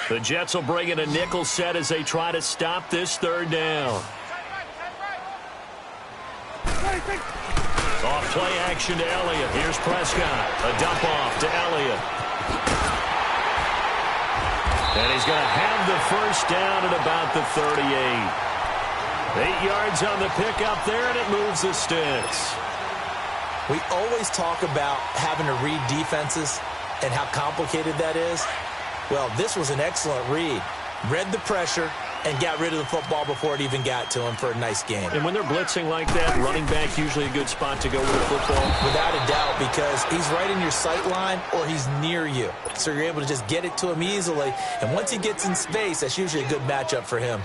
The Jets will bring in a nickel set as they try to stop this third down. Off play action to Elliott. Here's Prescott. A dump off to Elliott. And he's going to have the first down at about the 38. 8 yards on the pickup there, and it moves the sticks. We always talk about having to read defenses and how complicated that is. Well, this was an excellent read. Read the pressure and got rid of the football before it even got to him for a nice game. And when they're blitzing like that, running back usually a good spot to go with the football. Without a doubt, because he's right in your sight line or he's near you. So you're able to just get it to him easily. And once he gets in space, that's usually a good matchup for him.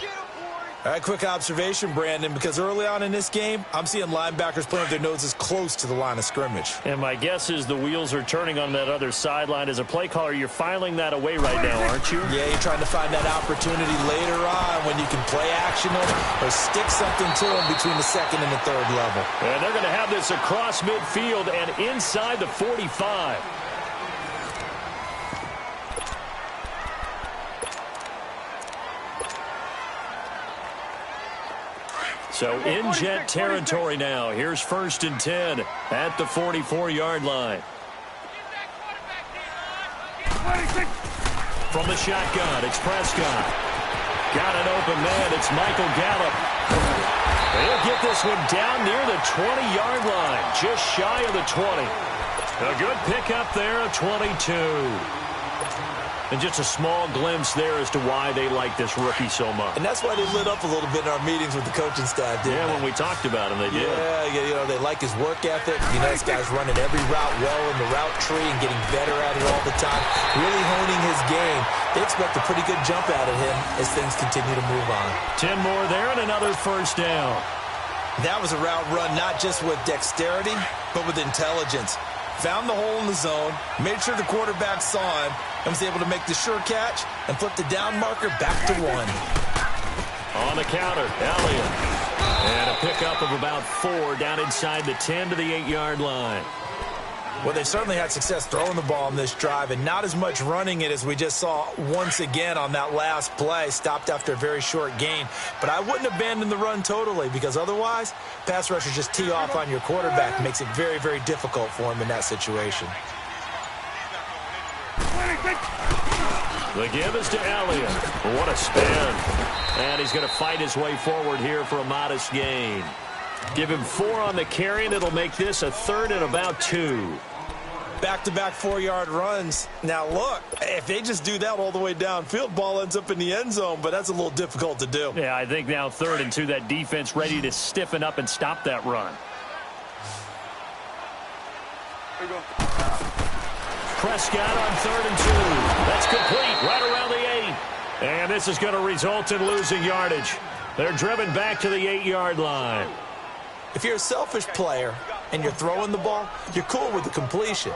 All right, quick observation, Brandon, because early on in this game, I'm seeing linebackers playing with their noses close to the line of scrimmage. And my guess is the wheels are turning on that other sideline. As a play caller, you're filing that away right now, aren't you? Yeah, you're trying to find that opportunity later on when you can play action or stick something to them between the second and the third level. And they're going to have this across midfield and inside the 45. So in Jet territory now. Here's 1st and 10 at the 44-yard line. From the shotgun, it's Prescott. Got an open man. It's Michael Gallup. He'll get this one down near the 20-yard line, just shy of the 20. A good pickup there, a 22. And just a small glimpse there as to why they like this rookie so much. And that's why they lit up a little bit in our meetings with the coaching staff, didn't they? Yeah, when we talked about him, they did. Yeah, you know, they like his work ethic. You know, this guy's running every route well in the route tree and getting better at it all the time. Really honing his game. They expect a pretty good jump out of him as things continue to move on. 10 more there and another first down. That was a route run not just with dexterity, but with intelligence. Found the hole in the zone, made sure the quarterback saw him, and was able to make the sure catch and flip the down marker back to 1. On the counter, Elliott. And a pickup of about 4 down inside the 10 to the 8-yard line. Well, they certainly had success throwing the ball in this drive and not as much running it as we just saw once again on that last play. Stopped after a very short gain. But I wouldn't abandon the run totally because otherwise, pass rushers just tee off on your quarterback. Makes it very, very difficult for him in that situation. The give is to Elliott. What a spin. And he's going to fight his way forward here for a modest gain. Give him 4 on the carry, and it'll make this a 3rd and about 2. Back-to-back 4-yard runs. Now, look, if they just do that all the way downfield, ball ends up in the end zone, but that's a little difficult to do. Yeah, I think now 3rd and 2, that defense ready to stiffen up and stop that run. Prescott on 3rd and 2. That's complete right around the 8. And this is going to result in losing yardage. They're driven back to the 8-yard line. If you're a selfish player and you're throwing the ball, you're cool with the completion.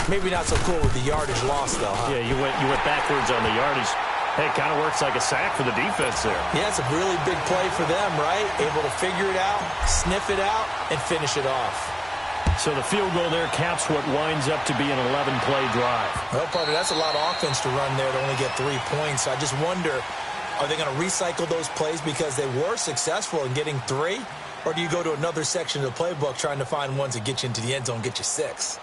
Maybe not so cool with the yardage loss, though, huh? Yeah, you went backwards on the yardage. Hey, it kind of works like a sack for the defense there. Yeah, it's a really big play for them, right? Able to figure it out, sniff it out, and finish it off. So the field goal there caps what winds up to be an 11-play drive. Well, partner, that's a lot of offense to run there to only get 3 points. I just wonder, are they going to recycle those plays because they were successful in getting 3? Or do you go to another section of the playbook trying to find ones that get you into the end zone, get you 6?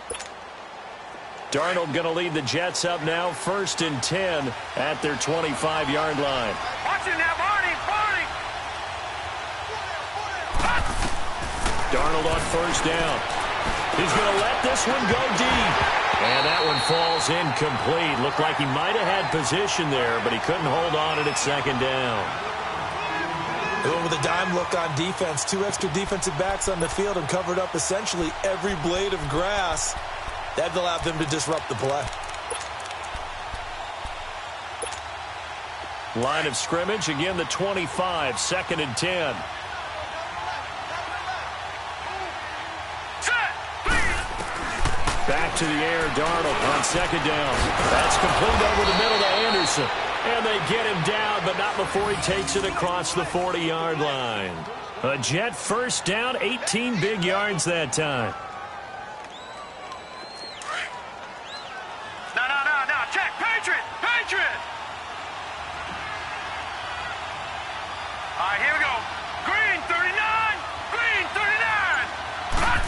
Darnold going to lead the Jets up now, 1st and 10 at their 25-yard line. Watch it now, Barney! Darnold on 1st down. He's going to let this one go deep. And that one falls incomplete. Looked like he might have had position there, but he couldn't hold on at 2nd down. With a dime look on defense, 2 extra defensive backs on the field and covered up essentially every blade of grass. That allowed them to disrupt the play. Line of scrimmage, again the 25, 2nd and 10. Back to the air, Darnold on 2nd down. That's complete over the middle to Anderson. And they get him down, but not before he takes it across the 40-yard line. A Jet 1st down, 18 big yards that time. No, check, Patriot! right, here we go. Green 39. Green 39. Hot.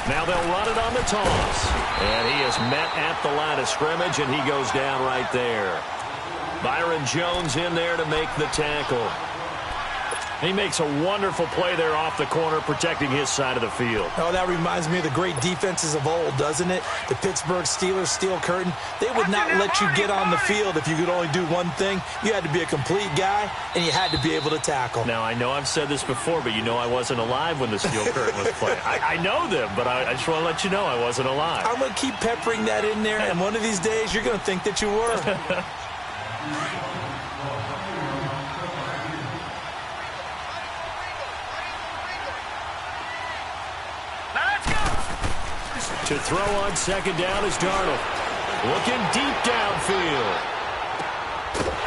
Now they'll run it on the toss. And he is met at the line of scrimmage, and he goes down right there. Byron Jones in there to make the tackle. He makes a wonderful play there off the corner, protecting his side of the field. Oh, that reminds me of the great defenses of old, doesn't it? The Pittsburgh Steelers steel curtain. They would not let you get on the field if you could only do one thing. You had to be a complete guy, and you had to be able to tackle. Now, I know I've said this before, but you know I wasn't alive when the steel curtain was playing. I know them, but I just want to let you know I wasn't alive. I'm going to keep peppering that in there, and one of these days you're going to think that you were. To throw on second down is Darnold. Looking deep downfield.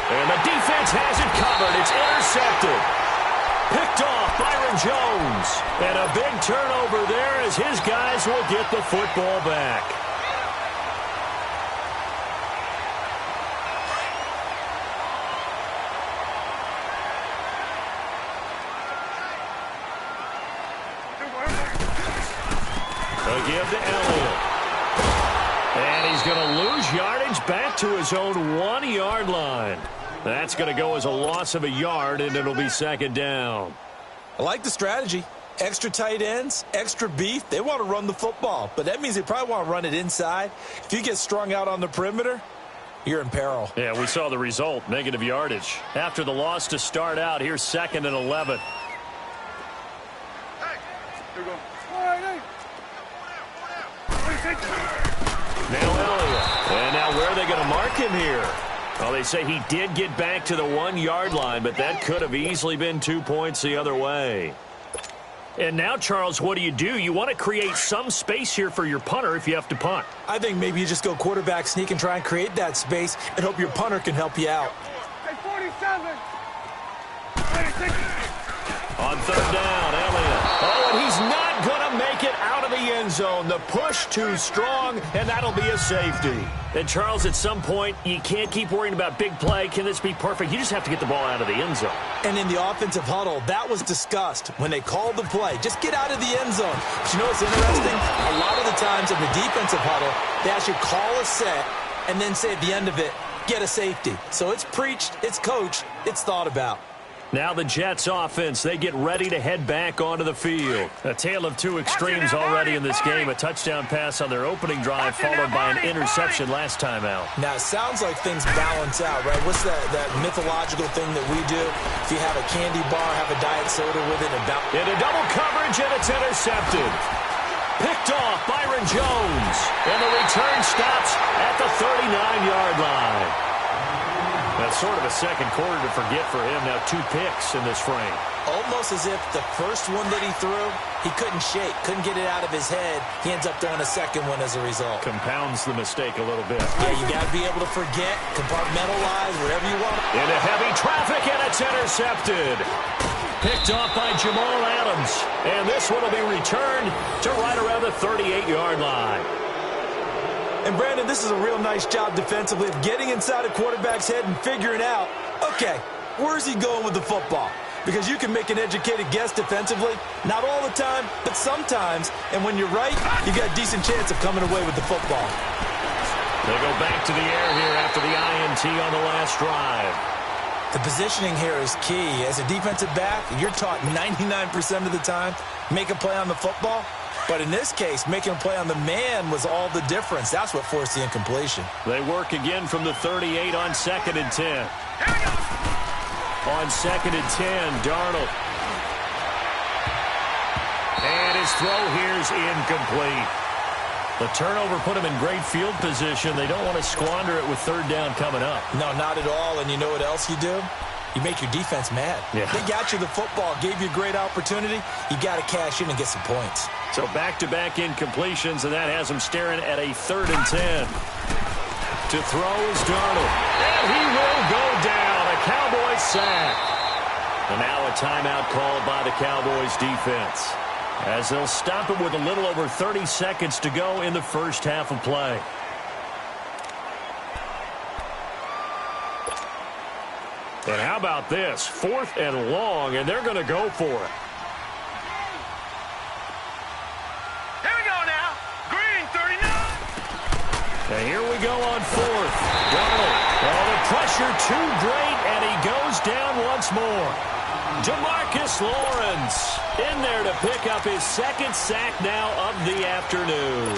And the defense has it covered. It's intercepted. Picked off Byron Jones. And a big turnover there as his guys will get the football back. They'll give to Elliott. And he's going to lose yardage back to his own 1-yard line. That's going to go as a loss of a yard, and it'll be second down. I like the strategy. Extra tight ends, extra beef. They want to run the football, but that means they probably want to run it inside. If you get strung out on the perimeter, you're in peril. Yeah, we saw the result, negative yardage. After the loss to start out, here's 2nd and 11. Hey, here we go. Now Elliott. And now where are they going to mark him here? Well, they say he did get back to the 1-yard line, but that could have easily been 2 points the other way. And now, Charles, what do? You want to create some space here for your punter if you have to punt. I think maybe you just go quarterback sneak and try and create that space and hope your punter can help you out. Hey, 47. 26. On third down, Elliott. Oh, and he's not going to make it out of the end zone. The push too strong, and that'll be a safety. And, Charles, at some point, you can't keep worrying about big play. Can this be perfect? You just have to get the ball out of the end zone. And in the offensive huddle, that was discussed when they called the play. Just get out of the end zone. But you know what's interesting? A lot of the times in the defensive huddle, they actually call a set and then say at the end of it, get a safety. So it's preached, it's coached, it's thought about. Now the Jets offense, they get ready to head back onto the field. A tale of two extremes already in this game. A touchdown pass on their opening drive followed by an interception last time out. Now, it sounds like things balance out, right? What's that mythological thing that we do? If you have a candy bar, have a diet soda with it. Into double coverage, and it's intercepted. Picked off Byron Jones. And the return stops at the 39-yard line. That's sort of a second quarter to forget for him. Now 2 picks in this frame. Almost as if the first one that he threw, he couldn't shake, couldn't get it out of his head. He ends up throwing a second one as a result. Compounds the mistake a little bit. Yeah, you got to be able to forget, compartmentalize, wherever you want. Into heavy traffic, and it's intercepted. Picked off by Jamal Adams. And this one will be returned to right around the 38-yard line. And, Brandon, this is a real nice job defensively of getting inside a quarterback's head and figuring out, okay, where's he going with the football? Because you can make an educated guess defensively, not all the time, but sometimes. And when you're right, you got a decent chance of coming away with the football. They go back to the air here after the INT on the last drive. The positioning here is key. As a defensive back, you're taught 99% of the time, make a play on the football. But in this case, making a play on the man was all the difference. That's what forced the incompletion. They work again from the 38 on 2nd and 10. On 2nd and 10, Darnold. And his throw here's incomplete. The turnover put him in great field position. They don't want to squander it with third down coming up. No, not at all. And you know what else you do? You make your defense mad. Yeah. They got you the football, gave you a great opportunity. You got to cash in and get some points. So back-to-back incompletions, and that has him staring at a 3rd and 10. To throw is Darnold. And he will go down. A Cowboys sack. And now a timeout called by the Cowboys defense, as they'll stop it with a little over 30 seconds to go in the first half of play. And how about this? 4th and long, and they're going to go for it. Here we go now. Green 39. And here we go on 4th. Darnold. Oh, the pressure too great, and he goes down once more. DeMarcus Lawrence in there to pick up his 2nd sack now of the afternoon.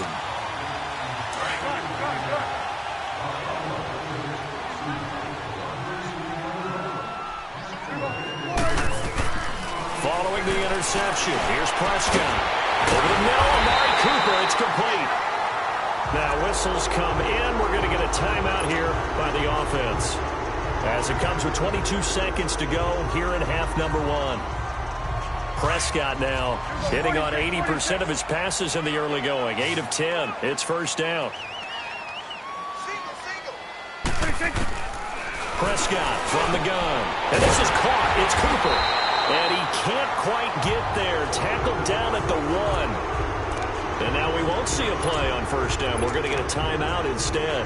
Following the interception, here's Prescott. Over the middle, Amari Cooper, it's complete. Now whistles come in. We're going to get a timeout here by the offense, as it comes with 22 seconds to go here in half number 1. Prescott now hitting on 80% of his passes in the early going. 8 of 10. It's first down. Prescott from the gun. And this is caught. It's Cooper. And he can't quite get there. Tackled down at the 1. And now we won't see a play on first down. We're going to get a timeout instead,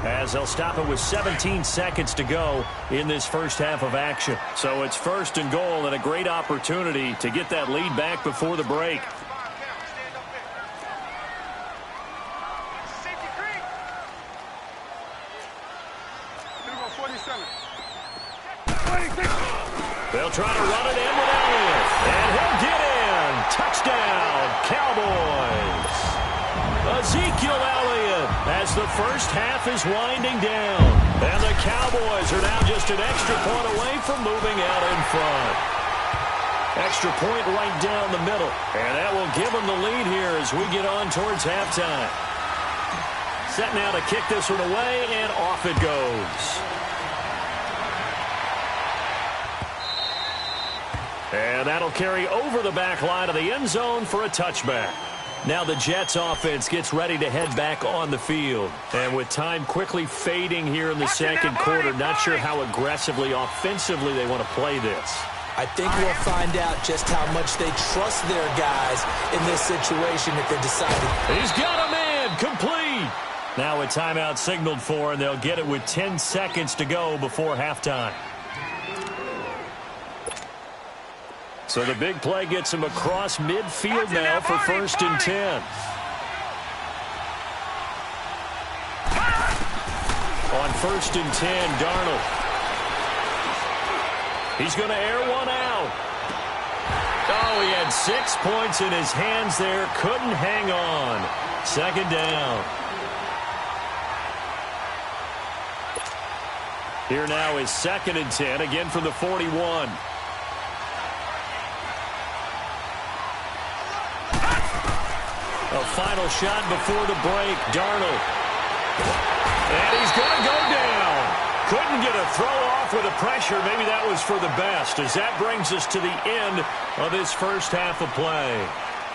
as they'll stop it with 17 seconds to go in this first half of action. So it's 1st and goal, and a great opportunity to get that lead back before the break. They'll try to run it in with Elliott, and he'll get in. Touchdown, Cowboys. Ezekiel Elliott as the first half is winding down. And the Cowboys are now just an extra point away from moving out in front. Extra point right down the middle. And that will give them the lead here as we get on towards halftime. Set now to kick this one away, and off it goes. And that'll carry over the back line of the end zone for a touchback. Now the Jets offense gets ready to head back on the field. And with time quickly fading here in the second quarter, not sure how aggressively, offensively they want to play this. I think we'll find out just how much they trust their guys in this situation if they decide to. He's got a man, complete. Now a timeout signaled for, and they'll get it with 10 seconds to go before halftime. So the big play gets him across midfield now for 1st and 10. On 1st and 10, Darnold. He's going to air one out. Oh, he had 6 points in his hands there. Couldn't hang on. 2nd down. Here now is 2nd and 10, again from the 41. A final shot before the break, Darnold. And he's going to go down. Couldn't get a throw off with the pressure. Maybe that was for the best, as that brings us to the end of this first half of play.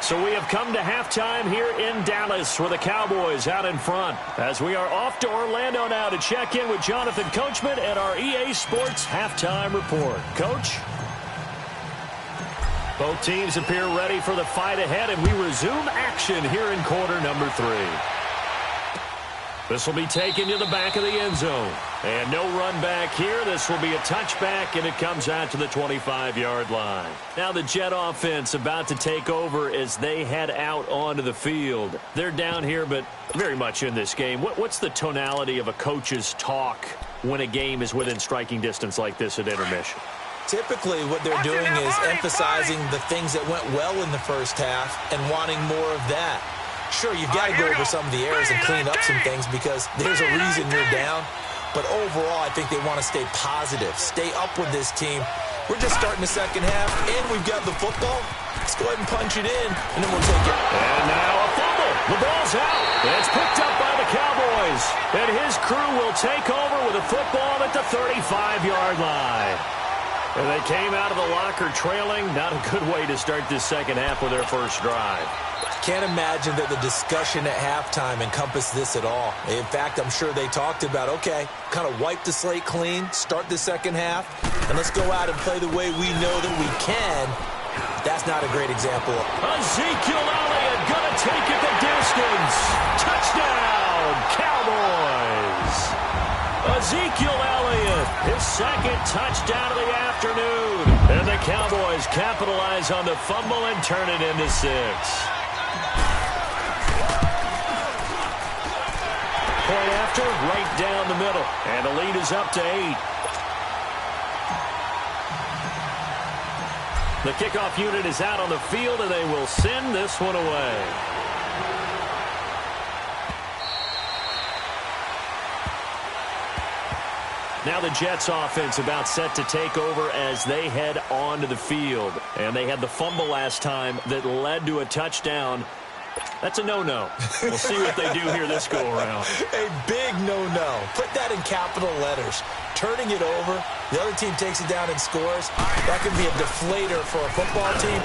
So we have come to halftime here in Dallas, with the Cowboys out in front, as we are off to Orlando now to check in with Jonathan Coachman and our EA Sports halftime report. Coach? Both teams appear ready for the fight ahead, and we resume action here in quarter number 3. This will be taken to the back of the end zone. And no run back here. This will be a touchback, and it comes out to the 25-yard line. Now the Jet offense about to take over as they head out onto the field. They're down here, but very much in this game. What's the tonality of a coach's talk when a game is within striking distance like this at intermission? Typically, what they're doing is emphasizing the things that went well in the first half and wanting more of that. Sure, you've got to go over some of the errors and clean up some things because there's a reason you're down. But overall, I think they want to stay positive, stay up with this team. We're just starting the second half, and we've got the football. Let's go ahead and punch it in, and then we'll take it. And now a fumble. The ball's out. And it's picked up by the Cowboys. And his crew will take over with a football at the 35-yard line. And they came out of the locker trailing. Not a good way to start this second half with their first drive. Can't imagine that the discussion at halftime encompassed this at all. In fact, I'm sure they talked about, okay, kind of wipe the slate clean, start the second half, and let's go out and play the way we know that we can. That's not a great example. Ezekiel Elliott going to take it the distance. Touchdown, Cowboys. Ezekiel Elliott, his second touchdown of the afternoon. And the Cowboys capitalize on the fumble and turn it into 6. Point after, right down the middle. And the lead is up to 8. The kickoff unit is out on the field, and they will send this one away. Now the Jets offense about set to take over as they head onto the field. And they had the fumble last time that led to a touchdown. That's a no-no. We'll see what they do here this go-around. A big no-no. Put that in capital letters. Turning it over, the other team takes it down and scores. That can be a deflator for a football team.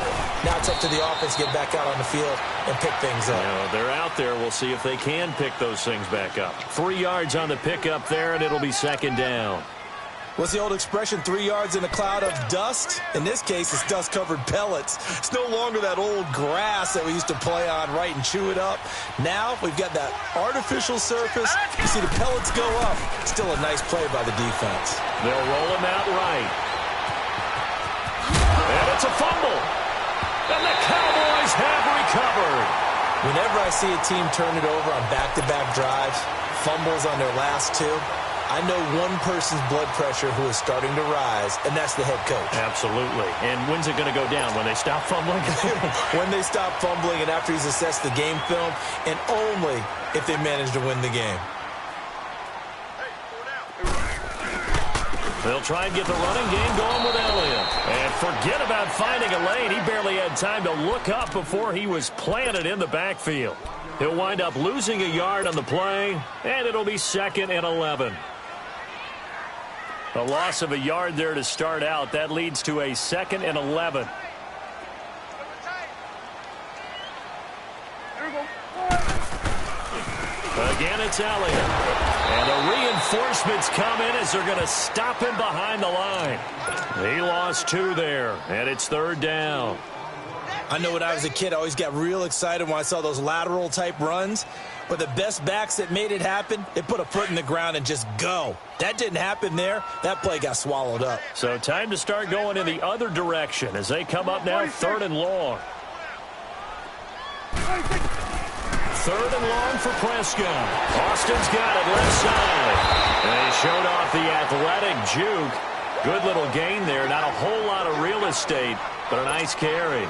Now it's up to the offense to get back out on the field and pick things up. They're out there. We'll see if they can pick those things back up. 3 yards on the pickup there, and it'll be second down. What's the old expression, 3 yards in a cloud of dust? In this case, it's dust-covered pellets. It's no longer that old grass that we used to play on, right, and chew it up. Now we've got that artificial surface. You see the pellets go up. Still a nice play by the defense. They'll roll him out right. And it's a fumble. And the Cowboys have recovered. Whenever I see a team turn it over on back-to-back drives, fumbles on their last 2, I know one person's blood pressure who is starting to rise, and that's the head coach. Absolutely. And when's it going to go down? When they stop fumbling? When they stop fumbling and after he's assessed the game film, and only if they manage to win the game. They'll try and get the running game going with Elliott. And forget about finding a lane. He barely had time to look up before he was planted in the backfield. He'll wind up losing a yard on the play, and it'll be 2nd and 11. A loss of a yard there to start out. That leads to a 2nd and 11. Again, it's Elliott. And the reinforcements come in as they're going to stop him behind the line. He lost 2 there, and it's 3rd down. I know when I was a kid, I always got real excited when I saw those lateral-type runs. But the best backs that made it happen, they put a foot in the ground and just go. That didn't happen there. That play got swallowed up. So time to start going in the other direction as they come up now 3rd and long. 3rd and long for Prescott. Austin's got it left side. And he showed off the athletic juke. Good little gain there. Not a whole lot of real estate, but a nice carry.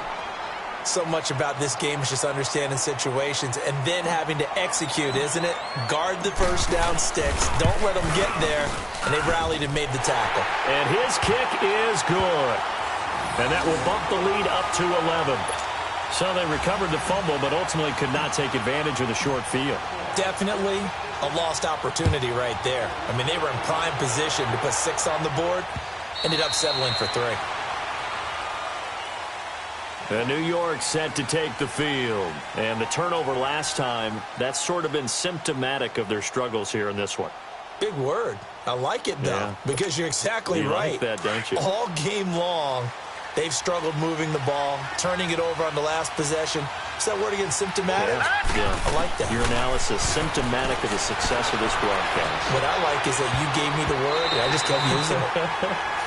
So much about this game is just understanding situations and then having to execute, isn't it? Guard the first down sticks. Don't let them get there. And they rallied and made the tackle. And his kick is good. And that will bump the lead up to 11. So they recovered the fumble, but ultimately could not take advantage of the short field. Definitely a lost opportunity right there. I mean, they were in prime position to put 6 on the board. Ended up settling for 3. And New York set to take the field. And the turnover last time, that's sort of been symptomatic of their struggles here in this one. Big word. I like it, though, because you're exactly right. You like that, don't you? All game long, they've struggled moving the ball, turning it over on the last possession. Is that word again, symptomatic? Yeah. I like that. Your analysis, symptomatic of the success of this broadcast. What I like is that you gave me the word, and I just kept using it.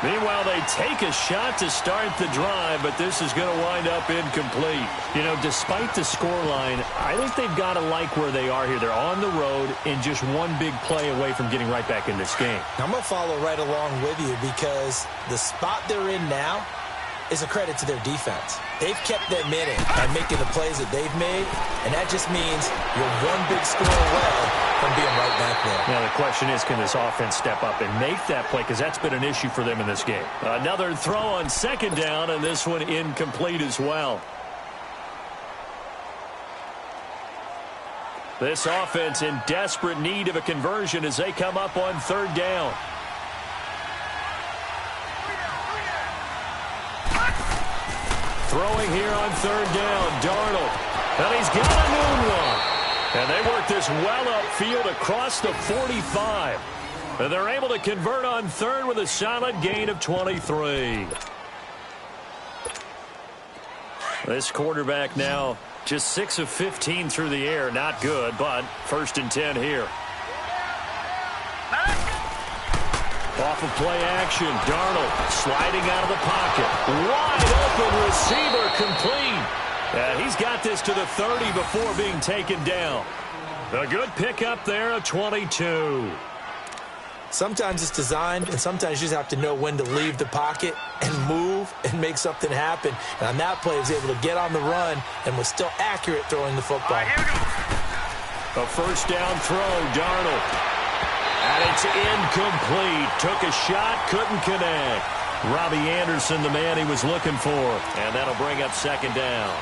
Meanwhile, they take a shot to start the drive, but this is going to wind up incomplete. You know, despite the scoreline, I think they've got to like where they are here. They're on the road and just one big play away from getting right back in this game. I'm going to follow right along with you because the spot they're in now is a credit to their defense. They've kept them in it by making the plays that they've made, and that just means you're one big score away from being right back there. Now, the question is, can this offense step up and make that play? Because that's been an issue for them in this game. Another throw on 2nd down, and this one incomplete as well. This offense in desperate need of a conversion as they come up on 3rd down. Throwing here on 3rd down, Darnold. And he's got a noon one. And they work this well upfield across the 45. And they're able to convert on 3rd with a solid gain of 23. This quarterback now just 6 of 15 through the air. Not good, but 1st and 10 here. Off of play action, Darnold sliding out of the pocket. Wide open receiver, complete. He's got this to the 30 before being taken down. A good pickup there, a 22. Sometimes it's designed, and sometimes you just have to know when to leave the pocket and move and make something happen. And on that play, he was able to get on the run and was still accurate throwing the football. A first down throw, Darnold. And it's incomplete. Took a shot, couldn't connect. Robbie Anderson, the man he was looking for. And that'll bring up second down.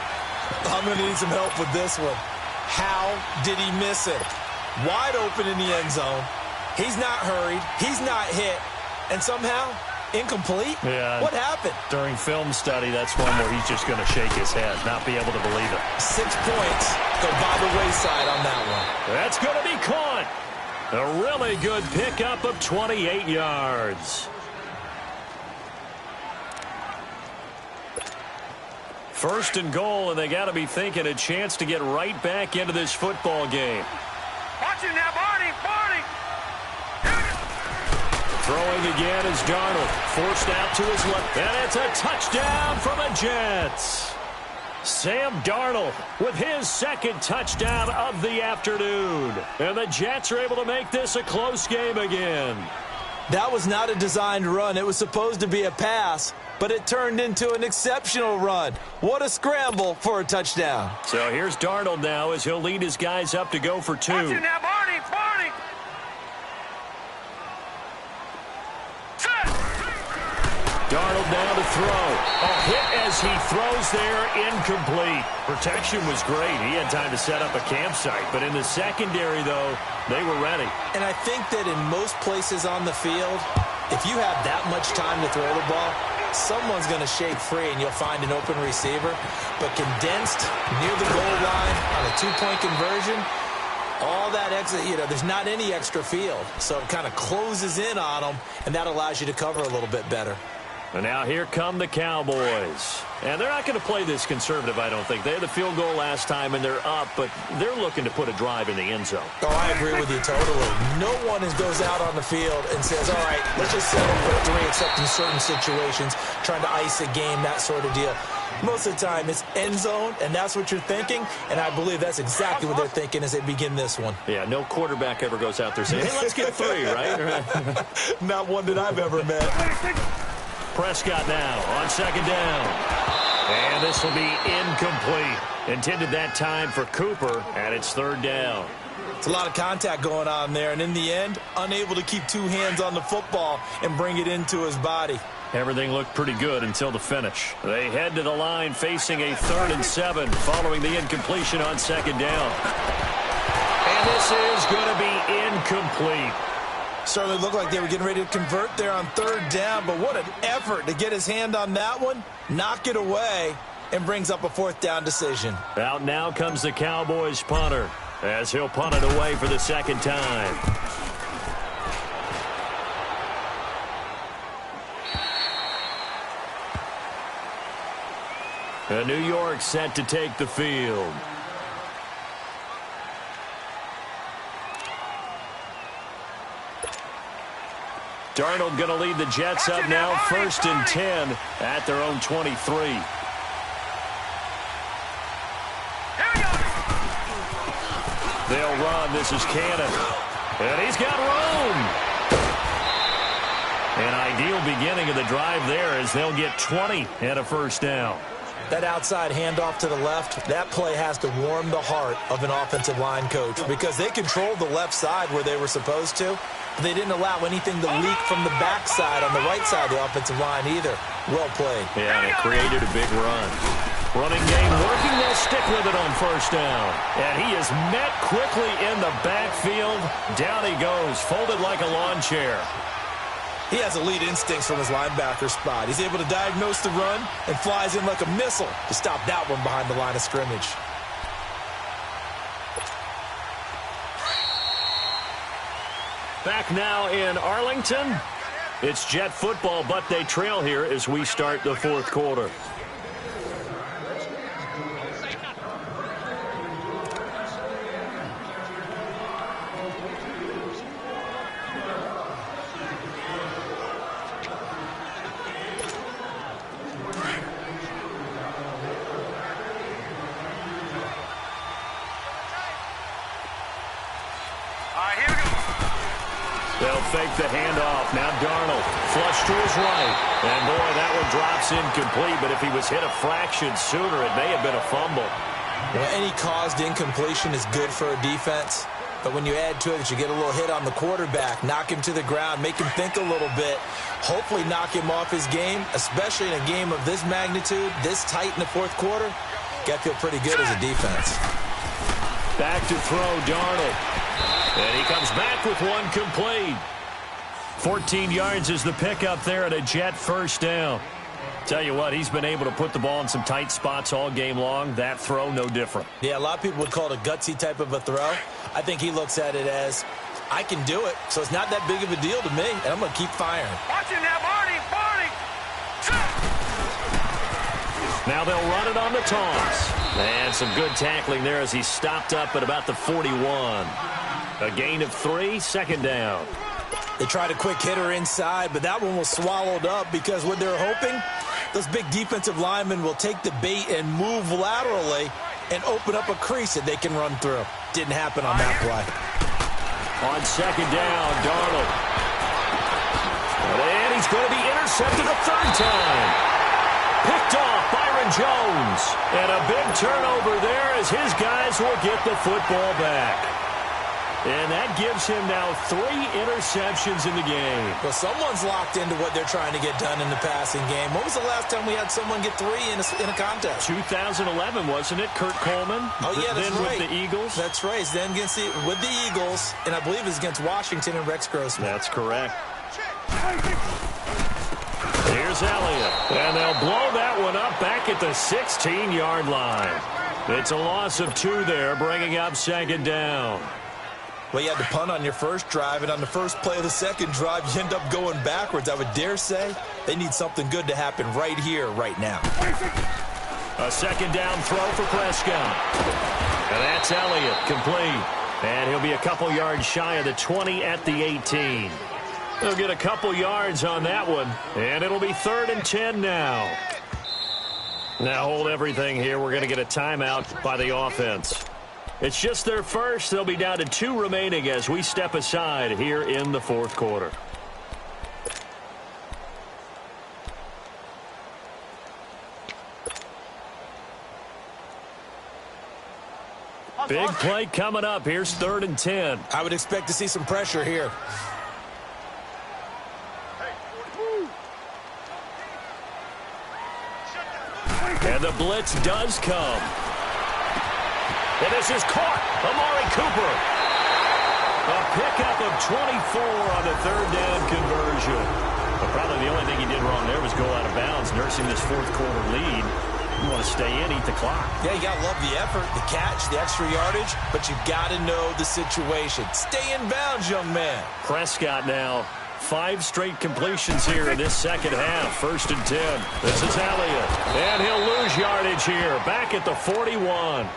I'm going to need some help with this one. How did he miss it? Wide open in the end zone. He's not hurried. He's not hit. And somehow, incomplete? Yeah. What happened? During film study, that's one where he's just going to shake his head, not be able to believe it. 6 points go by the wayside on that one. That's going to be caught. A really good pickup of 28 yards. First and goal, and they got to be thinking a chance to get right back into this football game. Watch it now, Barney, Barney. Throwing again is Darnold. Forced out to his left. And it's a touchdown for the Jets. Sam Darnold with his second touchdown of the afternoon. And the Jets are able to make this a close game again. That was not a designed run. It was supposed to be a pass, but it turned into an exceptional run. What a scramble for a touchdown. So here's Darnold now as he'll lead his guys up to go for 2. Watch it now, Barney, Barney. Darnold now to throw. A hit as he throws there, incomplete. Protection was great. He had time to set up a campsite. But in the secondary, though, they were ready. And I think that in most places on the field, if you have that much time to throw the ball, someone's going to shake free and you'll find an open receiver. But condensed near the goal line on a 2-point conversion, all that extra, there's not any extra field. So it kind of closes in on them, and that allows you to cover a little bit better. And now here come the Cowboys. And they're not going to play this conservative, I don't think. They had the field goal last time, and they're up, but they're looking to put a drive in the end zone. Oh, I agree with you totally. No one goes out on the field and says, all right, let's just settle for 3, except in certain situations, trying to ice a game, that sort of deal. Most of the time, it's end zone, and that's what you're thinking, and I believe that's exactly what they're thinking as they begin this one. Yeah, no quarterback ever goes out there saying, hey, let's get 3, right? Not one that I've ever met. Prescott now on second down. And this will be incomplete. Intended that time for Cooper, and it's third down. It's a lot of contact going on there, and in the end, unable to keep 2 hands on the football and bring it into his body. Everything looked pretty good until the finish. They head to the line facing a 3rd and 7 following the incompletion on second down. And this is going to be incomplete. Certainly looked like they were getting ready to convert there on 3rd down, but what an effort to get his hand on that one, knock it away, and brings up a 4th down decision. Out now comes the Cowboys punter as he'll punt it away for the second time. New York set to take the field. Darnold going to lead the Jets up now, 1st and 10 at their own 23. They'll run. This is Cannon. And he's got room. An ideal beginning of the drive there as they'll get 20 and a first down. That outside handoff to the left, that play has to warm the heart of an offensive line coach because they controlled the left side where they were supposed to. They didn't allow anything to leak from the backside on the right side of the offensive line either. Well played. Yeah, and it created a big run. Running game working. They'll stick with it on first down. And he is met quickly in the backfield. Down he goes, folded like a lawn chair. He has elite instincts from his linebacker spot. He's able to diagnose the run and flies in like a missile to stop that one behind the line of scrimmage. Back now in Arlington. It's Jet football, but they trail here as we start the 4th quarter. fake the handoff. Now Darnold, flush to his right. And, boy, that one drops incomplete. But if he was hit a fraction sooner, it may have been a fumble. Well, any caused incompletion is good for a defense. But when you add to it that you get a little hit on the quarterback, knock him to the ground, make him think a little bit, hopefully knock him off his game, especially in a game of this magnitude, this tight in the fourth quarter, got to feel pretty good as a defense. Back to throw, Darnold. And he comes back with one complete. 14 yards is the pickup there at a Jet first down. Tell you what, he's been able to put the ball in some tight spots all game long. That throw, no different. Yeah, a lot of people would call it a gutsy type of a throw. I think he looks at it as, I can do it, so it's not that big of a deal to me, and I'm going to keep firing. Watching that, Barney! Now they'll run it on the toss. And some good tackling there as he stopped up at about the 41. A gain of 3, second down. They tried a quick hitter inside, but that one was swallowed up because what they're hoping, those big defensive linemen will take the bait and move laterally and open up a crease that they can run through. Didn't happen on that play. On second down, Darnold. And he's going to be intercepted a third time. Picked off Byron Jones. And a big turnover there as his guys will get the football back. And that gives him now 3 interceptions in the game. Well, someone's locked into what they're trying to get done in the passing game. When was the last time we had someone get 3 in a contest? 2011, wasn't it? Kurt Coleman? Oh, yeah, that's then right. With the Eagles? That's right. Then with the Eagles, and I believe it's against Washington and Rex Grossman. That's correct. Here's Elliott. And they'll blow that one up back at the 16-yard line. It's a loss of 2 there, bringing up second down. Well, you had to punt on your first drive, and on the first play of the second drive, you end up going backwards. I would dare say they need something good to happen right here, right now. A second down throw for Prescott. And that's Elliott, complete. And he'll be a couple yards shy of the 20 at the 18. He'll get a couple yards on that one, and it'll be 3rd and 10 now. Now hold everything here. We're going to get a timeout by the offense. It's just their first. They'll be down to 2 remaining as we step aside here in the fourth quarter. Big play coming up. Here's 3rd and 10. I would expect to see some pressure here. And the blitz does come. And this is caught. Amari Cooper. A pickup of 24 on the 3rd down conversion. But probably the only thing he did wrong there was go out of bounds, nursing this fourth quarter lead. You want to stay in, eat the clock. Yeah, you got to love the effort, the catch, the extra yardage, but you got to know the situation. Stay in bounds, young man. Prescott now. 5 straight completions here in this second half. 1st and 10. This is Elliott. And he'll lose yardage here. Back at the 41.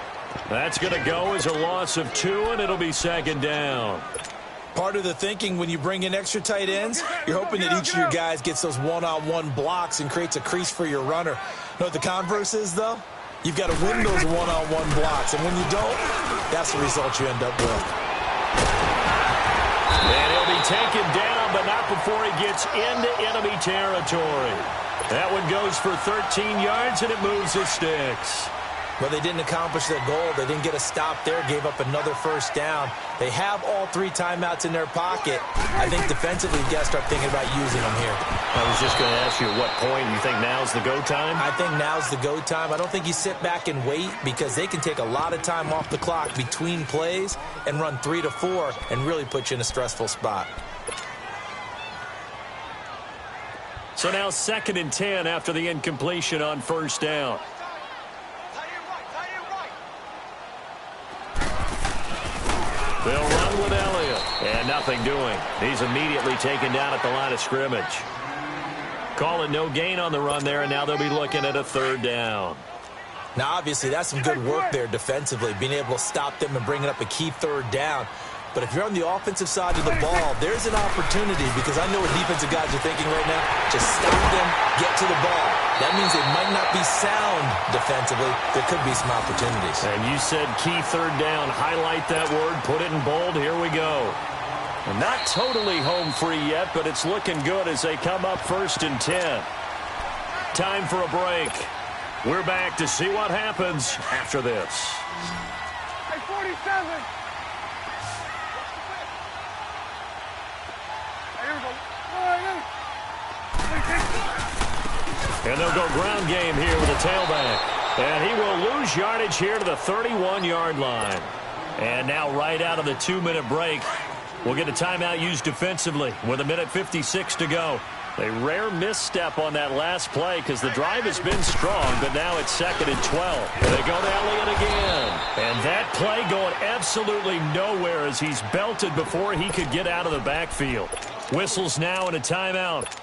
That's going to go as a loss of 2, and it'll be second down. Part of the thinking when you bring in extra tight ends, you're hoping that each of your guys gets those one-on-one blocks and creates a crease for your runner. You know what the converse is, though? You've got to win those one-on-one blocks, and when you don't, that's the result you end up with. And he'll be taken down, but not before he gets into enemy territory. That one goes for 13 yards, and it moves the sticks. Well, they didn't accomplish their goal. They didn't get a stop there, gave up another first down. They have all 3 timeouts in their pocket. I think defensively, you've got to start thinking about using them here. I was just going to ask you at what point you think now's the go time? I think now's the go time. I don't think you sit back and wait because they can take a lot of time off the clock between plays and run 3 to 4 and really put you in a stressful spot. So now 2nd and 10 after the incompletion on first down. They'll run with Elliott. And nothing doing. He's immediately taken down at the line of scrimmage. Calling no gain on the run there, and now they'll be looking at a 3rd down. Now, obviously, that's some good work there defensively, being able to stop them and bringing up a key 3rd down. But if you're on the offensive side of the ball, there's an opportunity because I know what defensive guys are thinking right now. Just stop them, get to the ball. That means they might not be sound defensively. There could be some opportunities. And you said key 3rd down. Highlight that word. Put it in bold. Here we go. Not totally home free yet, but it's looking good as they come up 1st and 10. Time for a break. We're back to see what happens after this. Hey, 47. Hey, here we go. And they'll go ground game here with a tailback. And he will lose yardage here to the 31-yard line. And now right out of the 2-minute break, we'll get a timeout used defensively with 1:56 to go. A rare misstep on that last play because the drive has been strong, but now it's 2nd and 12. They go to Elliott again. And that play going absolutely nowhere as he's belted before he could get out of the backfield. Whistles now and a timeout.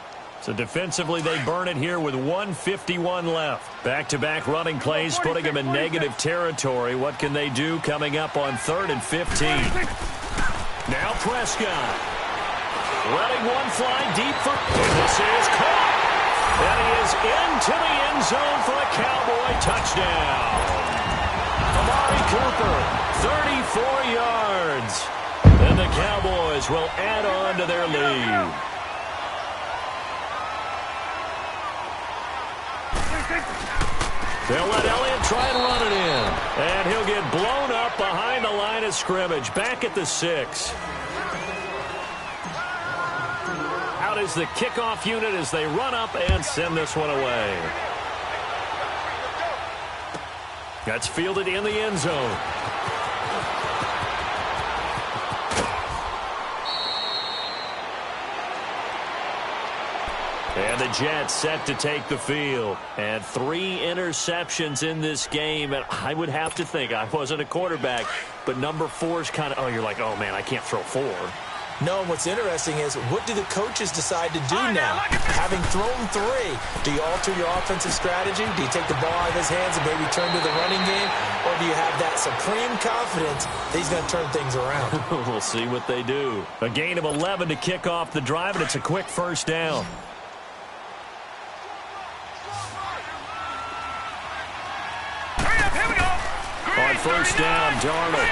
So defensively, they burn it here with 1:51 left. Back-to-back running plays, putting them in negative territory. What can they do coming up on 3rd and 15? Now Prescott. Letting one fly deep for... And this is caught. And he is into the end zone for a Cowboy touchdown. Amari Cooper, 34 yards. And the Cowboys will add on to their lead. They'll let Elliott try and run it in. And he'll get blown up behind the line of scrimmage. Back at the 6. Out is the kickoff unit as they run up and send this one away. That's fielded in the end zone. And the Jets set to take the field. And 3 interceptions in this game. And I would have to think, I wasn't a quarterback, but number 4 is kind of, oh, you're like, oh, man, I can't throw 4. No, what's interesting is, what do the coaches decide to do now? Having thrown 3, do you alter your offensive strategy? Do you take the ball out of his hands and maybe turn to the running game? Or do you have that supreme confidence that he's going to turn things around? We'll see what they do. A gain of 11 to kick off the drive, and it's a quick first down. On first down, Darnold.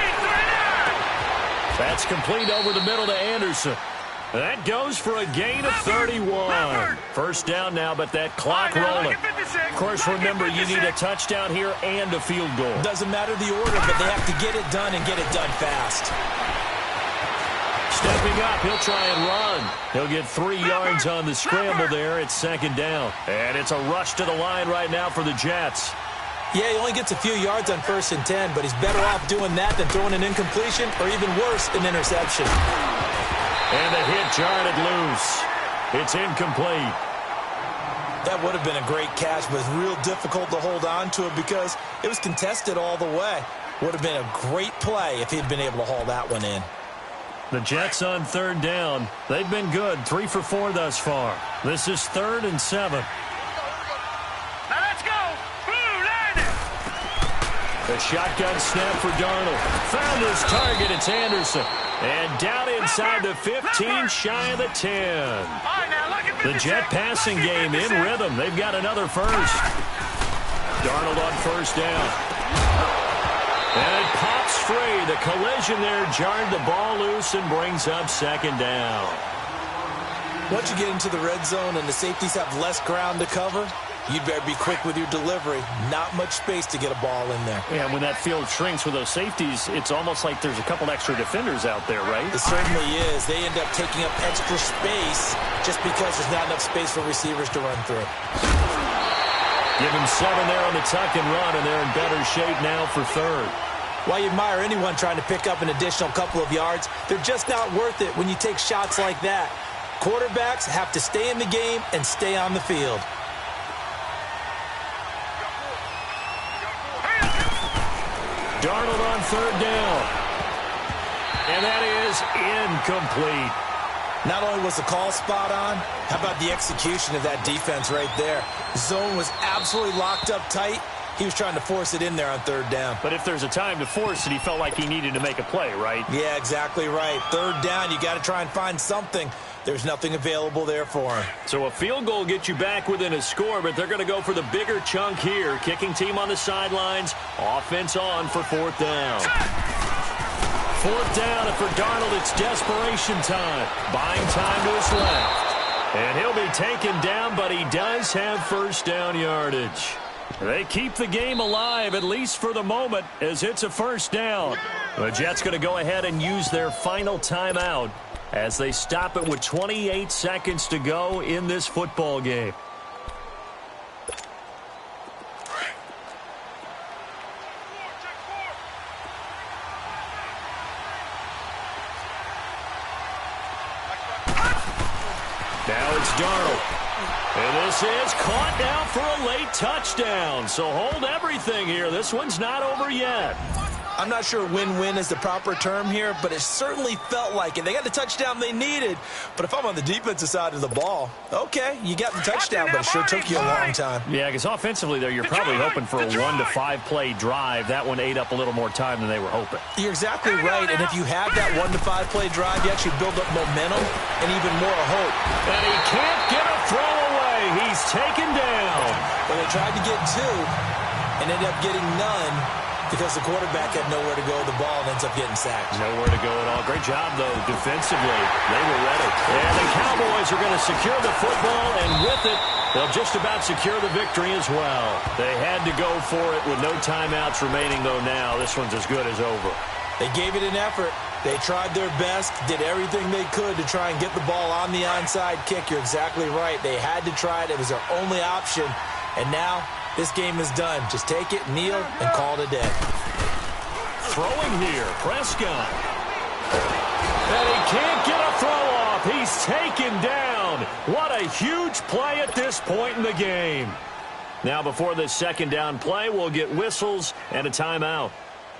That's complete over the middle to Anderson. That goes for a gain of 31. First down now, but that clock rolling. Of course, remember, you need a touchdown here and a field goal. Doesn't matter the order, but they have to get it done and get it done fast. Stepping up, he'll try and run. He'll get 3 yards on the scramble there. It's 2nd down. And it's a rush to the line right now for the Jets. Yeah, he only gets a few yards on 1st and 10, but he's better off doing that than throwing an incompletion or even worse, an interception. And the hit jarred it loose. It's incomplete. That would have been a great catch, but it's real difficult to hold on to it because it was contested all the way. Would have been a great play if he'd been able to haul that one in. The Jets on 3rd down. They've been good, 3 for 4 thus far. This is 3rd and 7. The shotgun snap for Darnold. Found his target. It's Anderson. And down inside the 15, shy of the 10. The Jet passing game in rhythm. They've got another first. Darnold on first down. And it pops free. The collision there jarred the ball loose and brings up 2nd down. Once you get into the red zone and the safeties have less ground to cover, you'd better be quick with your delivery. Not much space to get a ball in there. Yeah, when that field shrinks with those safeties, it's almost like there's a couple extra defenders out there, right? It certainly is. They end up taking up extra space just because there's not enough space for receivers to run through. Give him 7 there on the tuck and run, and they're in better shape now for 3rd. While you admire anyone trying to pick up an additional couple of yards, they're just not worth it when you take shots like that. Quarterbacks have to stay in the game and stay on the field. Darnold on 3rd down. And that is incomplete. Not only was the call spot on, how about the execution of that defense right there? Zone was absolutely locked up tight. He was trying to force it in there on 3rd down. But if there's a time to force it, he felt like he needed to make a play, right? Yeah, exactly right. 3rd down, you got to try and find something. There's nothing available there for him. So a field goal gets you back within a score, but they're going to go for the bigger chunk here. Kicking team on the sidelines. Offense on for 4th down. fourth down, and for Darnold, it's desperation time. Buying time to his left. And he'll be taken down, but he does have first down yardage. They keep the game alive, at least for the moment, as it's a first down. The Jets going to go ahead and use their final timeout as they stop it with 28 seconds to go in this football game. Now it's Darnold. And this is caught now for a late touchdown. So hold everything here. This one's not over yet. I'm not sure win-win is the proper term here, but it certainly felt like it. They got the touchdown they needed, but if I'm on the defensive side of the ball, okay, you got the touchdown, but it sure took you a long time. Yeah, because offensively, there, you're probably hoping for a 1 to 5 play drive. That one ate up a little more time than they were hoping. You're exactly right, and if you have that 1 to 5 play drive, you actually build up momentum and even more hope. And he can't get a throw away. He's taken down. Well, they tried to get 2 and ended up getting none, because the quarterback had nowhere to go with the ball and ends up getting sacked. Nowhere to go at all. Great job, though, defensively. They were ready. And the Cowboys are going to secure the football, and with it, they'll just about secure the victory as well. They had to go for it with no timeouts remaining, though, now. This one's as good as over. They gave it an effort. They tried their best, did everything they could to try and get the ball on the onside kick. You're exactly right. They had to try it. It was their only option. And now, this game is done. Just take it, kneel, and call it a day. Throwing here, Prescott. And he can't get a throw off. He's taken down. What a huge play at this point in the game. Now, before this second down play, we'll get whistles and a timeout.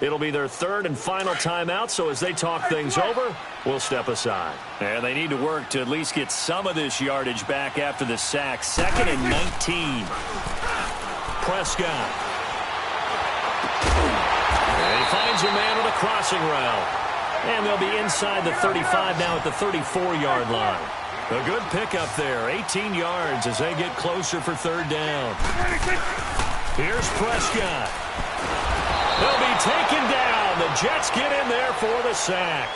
It'll be their third and final timeout, so as they talk things over, we'll step aside. And they need to work to at least get some of this yardage back after the sack. 2nd and 19. Prescott. And he finds a man with a crossing route. And they'll be inside the 35 now at the 34-yard line. A good pickup there, 18 yards as they get closer for third down. Here's Prescott. He'll be taken down. The Jets get in there for the sack.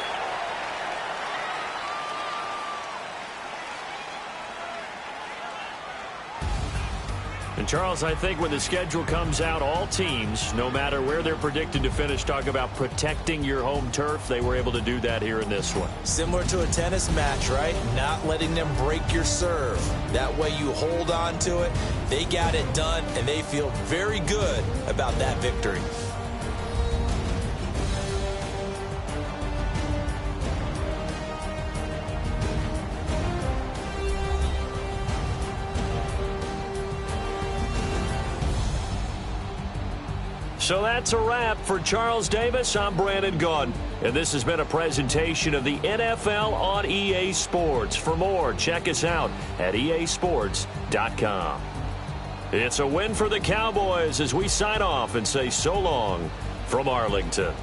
And, Charles, I think when the schedule comes out, all teams, no matter where they're predicted to finish, talk about protecting your home turf. They were able to do that here in this one. Similar to a tennis match, right? Not letting them break your serve. That way you hold on to it. They got it done, and they feel very good about that victory. So that's a wrap for Charles Davis. I'm Brandon Gunn, and this has been a presentation of the NFL on EA Sports. For more, check us out at easports.com. It's a win for the Cowboys as we sign off and say so long from Arlington.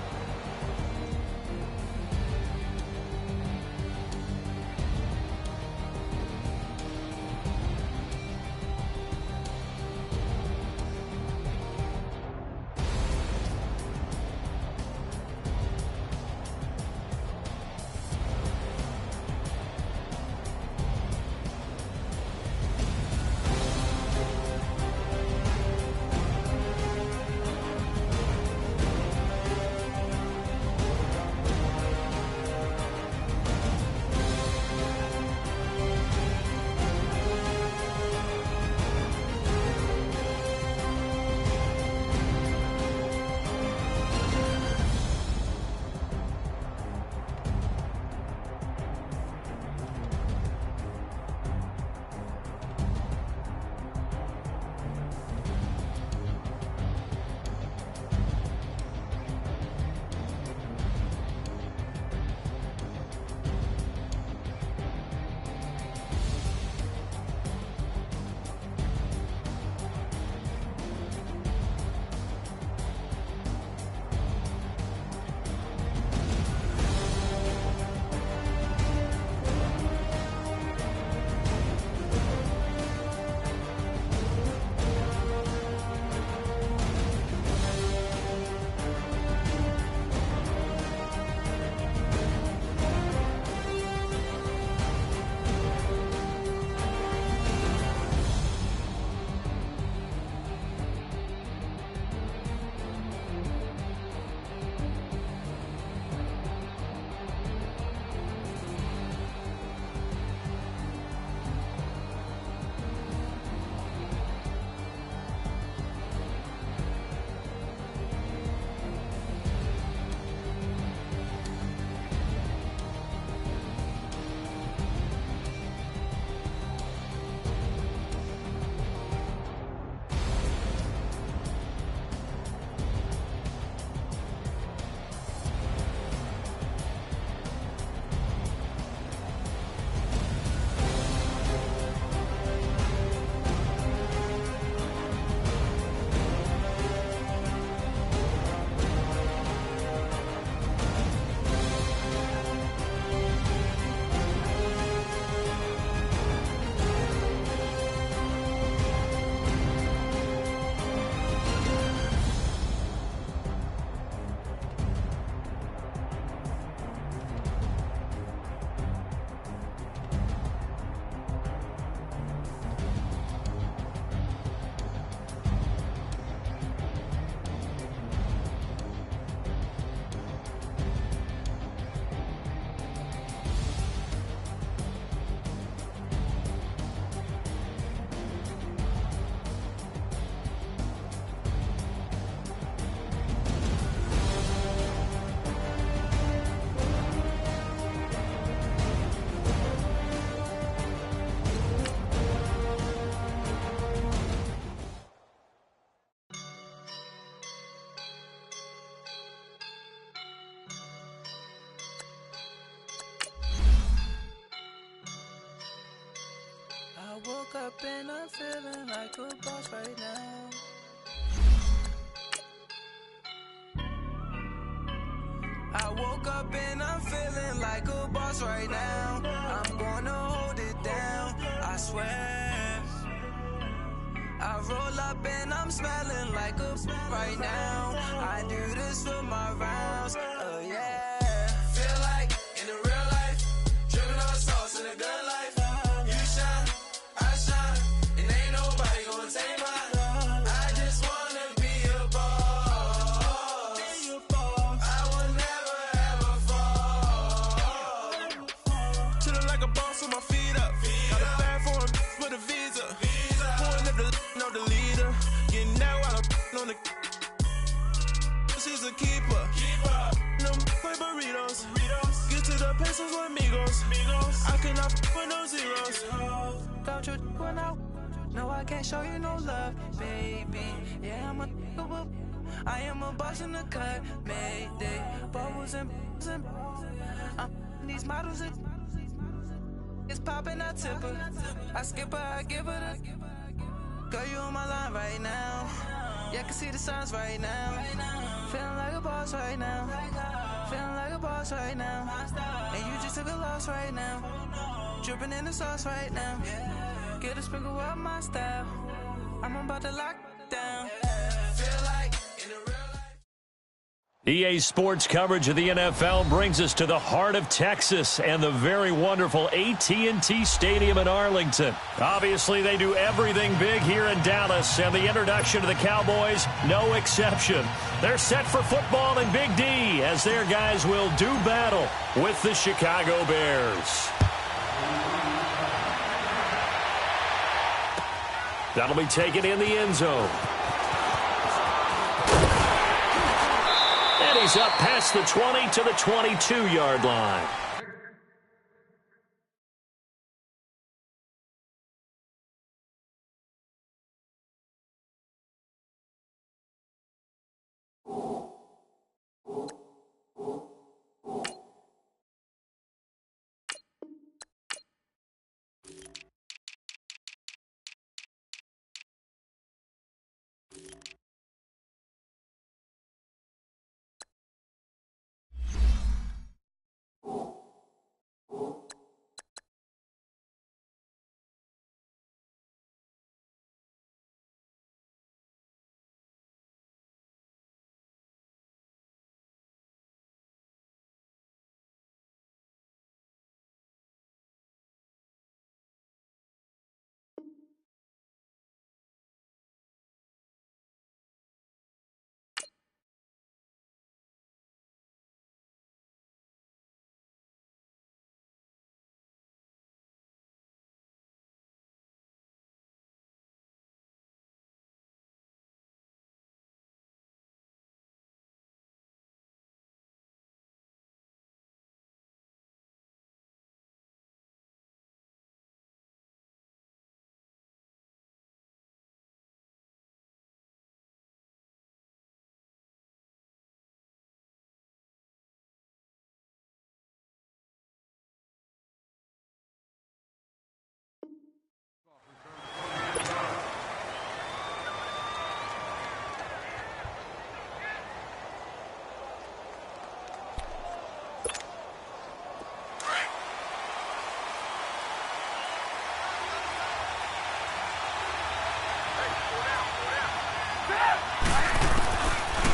I woke up and I'm feeling like a boss right now. I woke up and I'm feeling like a boss right now. I'm gonna hold it down, I swear. I roll up and I'm smelling like a right now. I do this for my rounds, oh yeah. Feel like in the real life, dripping on sauce in a good life. You shine, I shine, and ain't nobody gonna take mine. I just wanna be a boss. I will never ever fall. Chillin' like a boss with my feet up. Got a bag for him with a visa. Pulling up the know the leader. Getting out while I'm on the. She's a keeper. No play burritos. Get to the pesos with amigos. I cannot with no zeros. Don't you when no, I can't show you no love, baby. Yeah, I am a boss in the cut, Mayday. Bubbles and these models it's popping, I tip her. I skip her, I give her the. Girl, you on my line right now. Yeah, I can see the signs right now. Feeling like a boss right now. Feeling like a boss right now. And you just took a loss right now. Dripping in the sauce right now. Get a sprinkle up my style. I'm about to lock down. Feel like in the real life. EA Sports coverage of the NFL brings us to the heart of Texas and the very wonderful AT&T Stadium in Arlington. Obviously, they do everything big here in Dallas, and the introduction to the Cowboys, no exception. They're set for football in Big D as their guys will do battle with the Chicago Bears. That'll be taken in the end zone. And he's up past the 20 to the 22-yard line.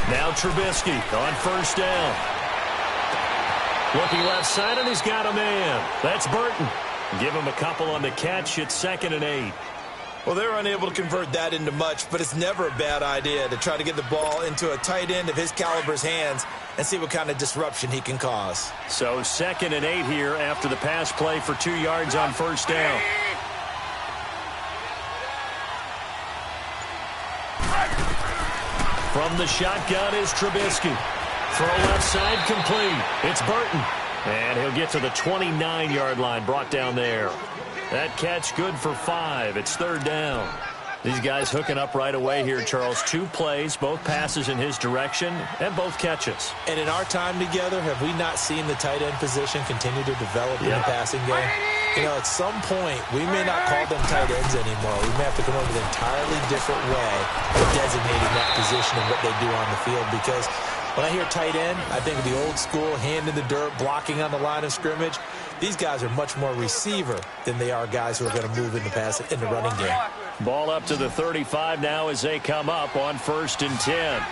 Now Trubisky on first down. Looking left side, and he's got a man. That's Burton. Give him a couple on the catch. It's 2nd and 8. Well, they're unable to convert that into much, but it's never a bad idea to try to get the ball into a tight end of his caliber's hands and see what kind of disruption he can cause. So 2nd and 8 here after the pass play for 2 yards on first down. From the shotgun is Trubisky. Throw left side complete. It's Burton. And he'll get to the 29-yard line, brought down there. That catch good for 5. It's 3rd down. These guys hooking up right away here, Charles. 2 plays, both passes in his direction, and both catches. And in our time together, have we not seen the tight end position continue to develop in the passing game? You know, at some point, we may not call them tight ends anymore. We may have to come up with an entirely different way of designating that position and what they do on the field, because when I hear tight end, I think of the old school, hand in the dirt, blocking on the line of scrimmage. These guys are much more receiver than they are guys who are going to move in the running game. Ball up to the 35 now as they come up on 1st and 10.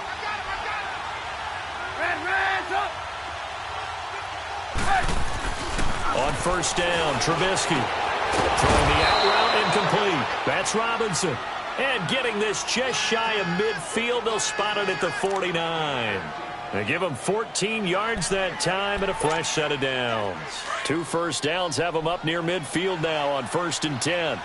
On 1st down, Trubisky throwing the out route incomplete. That's Robinson. And getting this just shy of midfield, they'll spot it at the 49. They give him 14 yards that time and a fresh set of downs. 2 first downs have them up near midfield now on 1st and 10.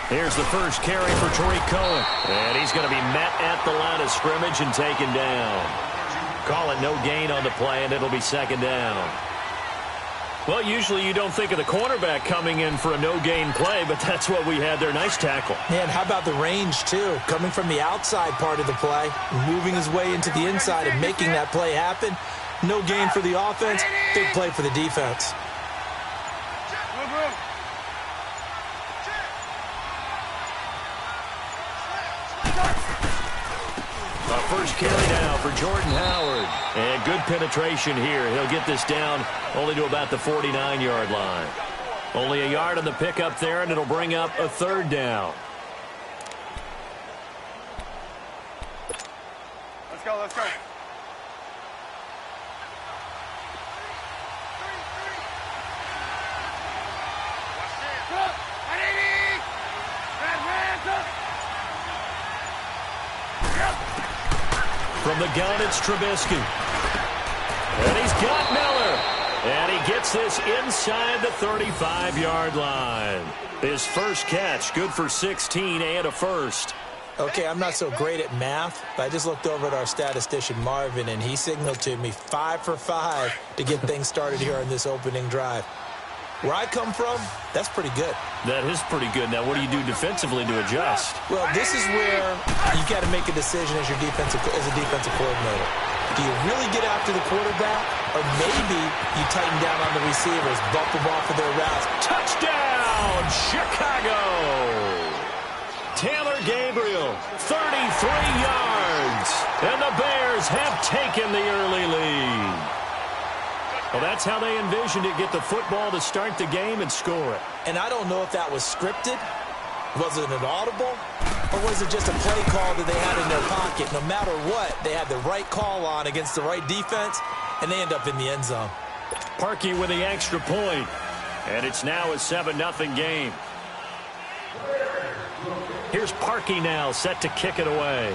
Here's the first carry for Tariq Cohen. And he's going to be met at the line of scrimmage and taken down. Call it no gain on the play, and it'll be 2nd down. Well, usually you don't think of the cornerback coming in for a no-gain play, but that's what we had there. Nice tackle. Man, how about the range, too? Coming from the outside part of the play, moving his way into the inside and making that play happen. No gain for the offense, big play for the defense. First carry now for Jordan Howard. And good penetration here. He'll get this down only to about the 49-yard line. Only a yard on the pickup there, and it'll bring up a 3rd down. Let's go, let's go. From the gun, it's Trubisky. And he's got Miller. And he gets this inside the 35-yard line. His first catch, good for 16 and a first. Okay, I'm not so great at math, but I just looked over at our statistician, Marvin, and he signaled to me 5 for 5 to get things started here on this opening drive. Where I come from, that's pretty good. That is pretty good. Now, what do you do defensively to adjust? Well, this is where you've got to make a decision as a defensive coordinator. Do you really get after the quarterback, or maybe you tighten down on the receivers, bump them off of their routes? Touchdown, Chicago! Taylor Gabriel, 33 yards, and the Bears have taken the early lead. Well, that's how they envisioned it, get the football to start the game and score it. And I don't know if that was scripted. Was it an audible? Or was it just a play call that they had in their pocket? No matter what, they had the right call on against the right defense, and they end up in the end zone. Parkey with the extra point. And it's now a 7-0 game. Here's Parkey now, set to kick it away.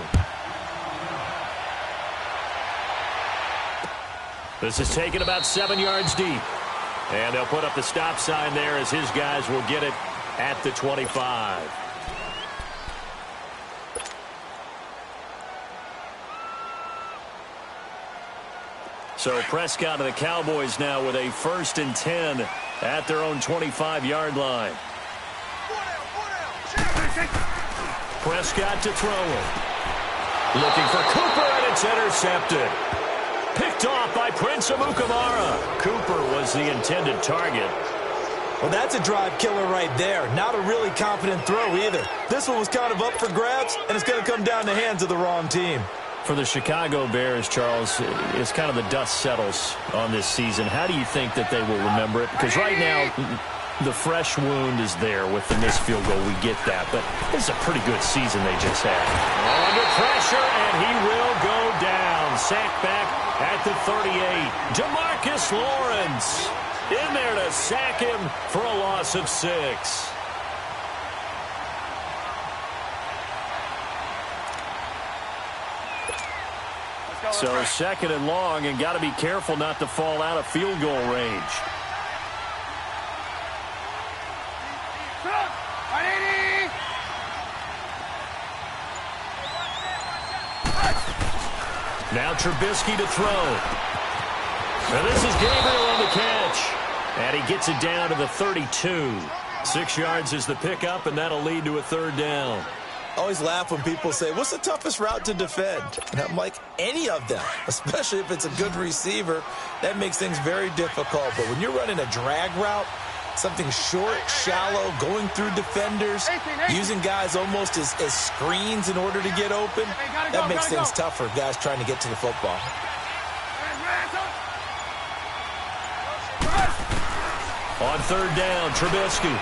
This is taken about 7 yards deep. And they'll put up the stop sign there as his guys will get it at the 25. So Prescott and the Cowboys now with a 1st and 10 at their own 25-yard line. Prescott to throw it. Looking for Cooper, and it's intercepted. Picked off by Prince Amukamara. Cooper was the intended target. Well, that's a drive killer right there. Not a really confident throw either. This one was kind of up for grabs, and it's going to come down the hands of the wrong team. For the Chicago Bears, Charles, it's kind of the dust settles on this season. How do you think that they will remember it? Because right now, the fresh wound is there with the missed field goal. We get that, but it's a pretty good season they just had. Under pressure, and he will go down. Sacked back at the 38. DeMarcus Lawrence in there to sack him for a loss of 6. So 2nd and long, and got to be careful not to fall out of field goal range. Now Trubisky to throw. And this is Gabriel on the catch. And he gets it down to the 32. 6 yards is the pickup, and that'll lead to a 3rd down. I always laugh when people say, what's the toughest route to defend? And I'm like, any of them, especially if it's a good receiver. That makes things very difficult. But when you're running a drag route, something short, shallow, going through defenders, using guys almost as screens in order to get open, that makes things tough for guys trying to get to the football. On third down, Trubisky.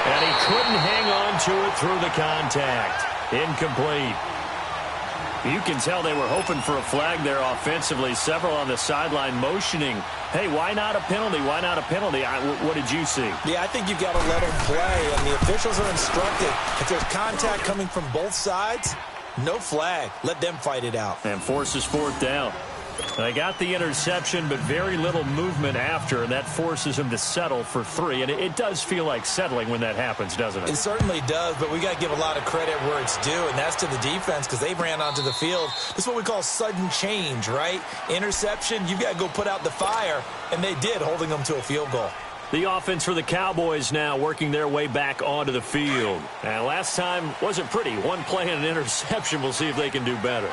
And he couldn't hang on to it through the contact. Incomplete. You can tell they were hoping for a flag there offensively. Several on the sideline motioning, hey, why not a penalty? Why not a penalty? What did you see? Yeah, I think you've got to let them play, and the officials are instructed. If there's contact coming from both sides, no flag. Let them fight it out. And forces fourth down. They got the interception, but very little movement after, and that forces him to settle for 3. And it does feel like settling when that happens, doesn't it? It certainly does, but we got to give a lot of credit where it's due, and that's to the defense because they ran onto the field. This is what we call sudden change, right? Interception, you've got to go put out the fire, and they did, holding them to a field goal. The offense for the Cowboys now working their way back onto the field. And last time wasn't pretty. One play and an interception. We'll see if they can do better.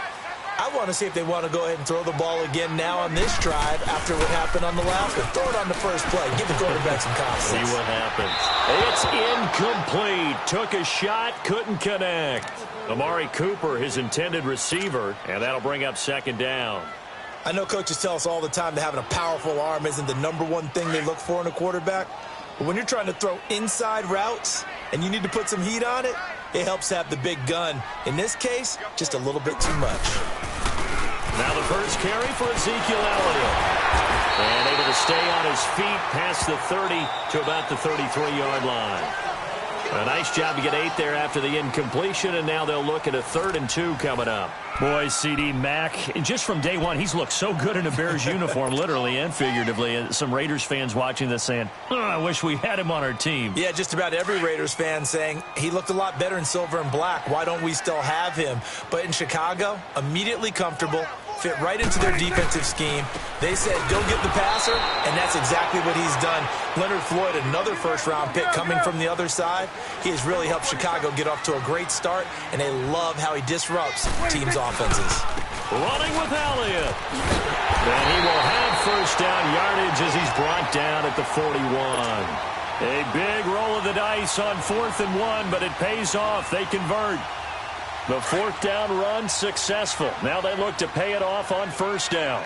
I want to see if they want to go ahead and throw the ball again now on this drive after what happened on the last one. Throw it on the first play. Give the quarterback some confidence. See what happens. It's incomplete. Took a shot, couldn't connect. Amari Cooper, his intended receiver, and that'll bring up second down. I know coaches tell us all the time that having a powerful arm isn't the #1 thing they look for in a quarterback. But when you're trying to throw inside routes and you need to put some heat on it, it helps have the big gun. In this case, just a little bit too much. Now the first carry for Ezekiel Elliott. And able to stay on his feet past the 30 to about the 33-yard line. A nice job to get 8 there after the incompletion, and now they'll look at a 3rd and 2 coming up. Boy, CD Mack, just from day one, he's looked so good in a Bears uniform, literally and figuratively. Some Raiders fans watching this saying, I wish we had him on our team. Yeah, just about every Raiders fan saying he looked a lot better in silver and black. Why don't we still have him? But in Chicago, immediately comfortable, fit right into their defensive scheme. They said, go get the passer, and that's exactly what he's done. Leonard Floyd, another first-round pick coming from the other side. He has really helped Chicago get off to a great start, and they love how he disrupts teams' offenses. Running with Elliott. And he will have first down yardage as he's brought down at the 41. A big roll of the dice on 4th and 1, but it pays off. They convert. The 4th down run successful. Now they look to pay it off on first down.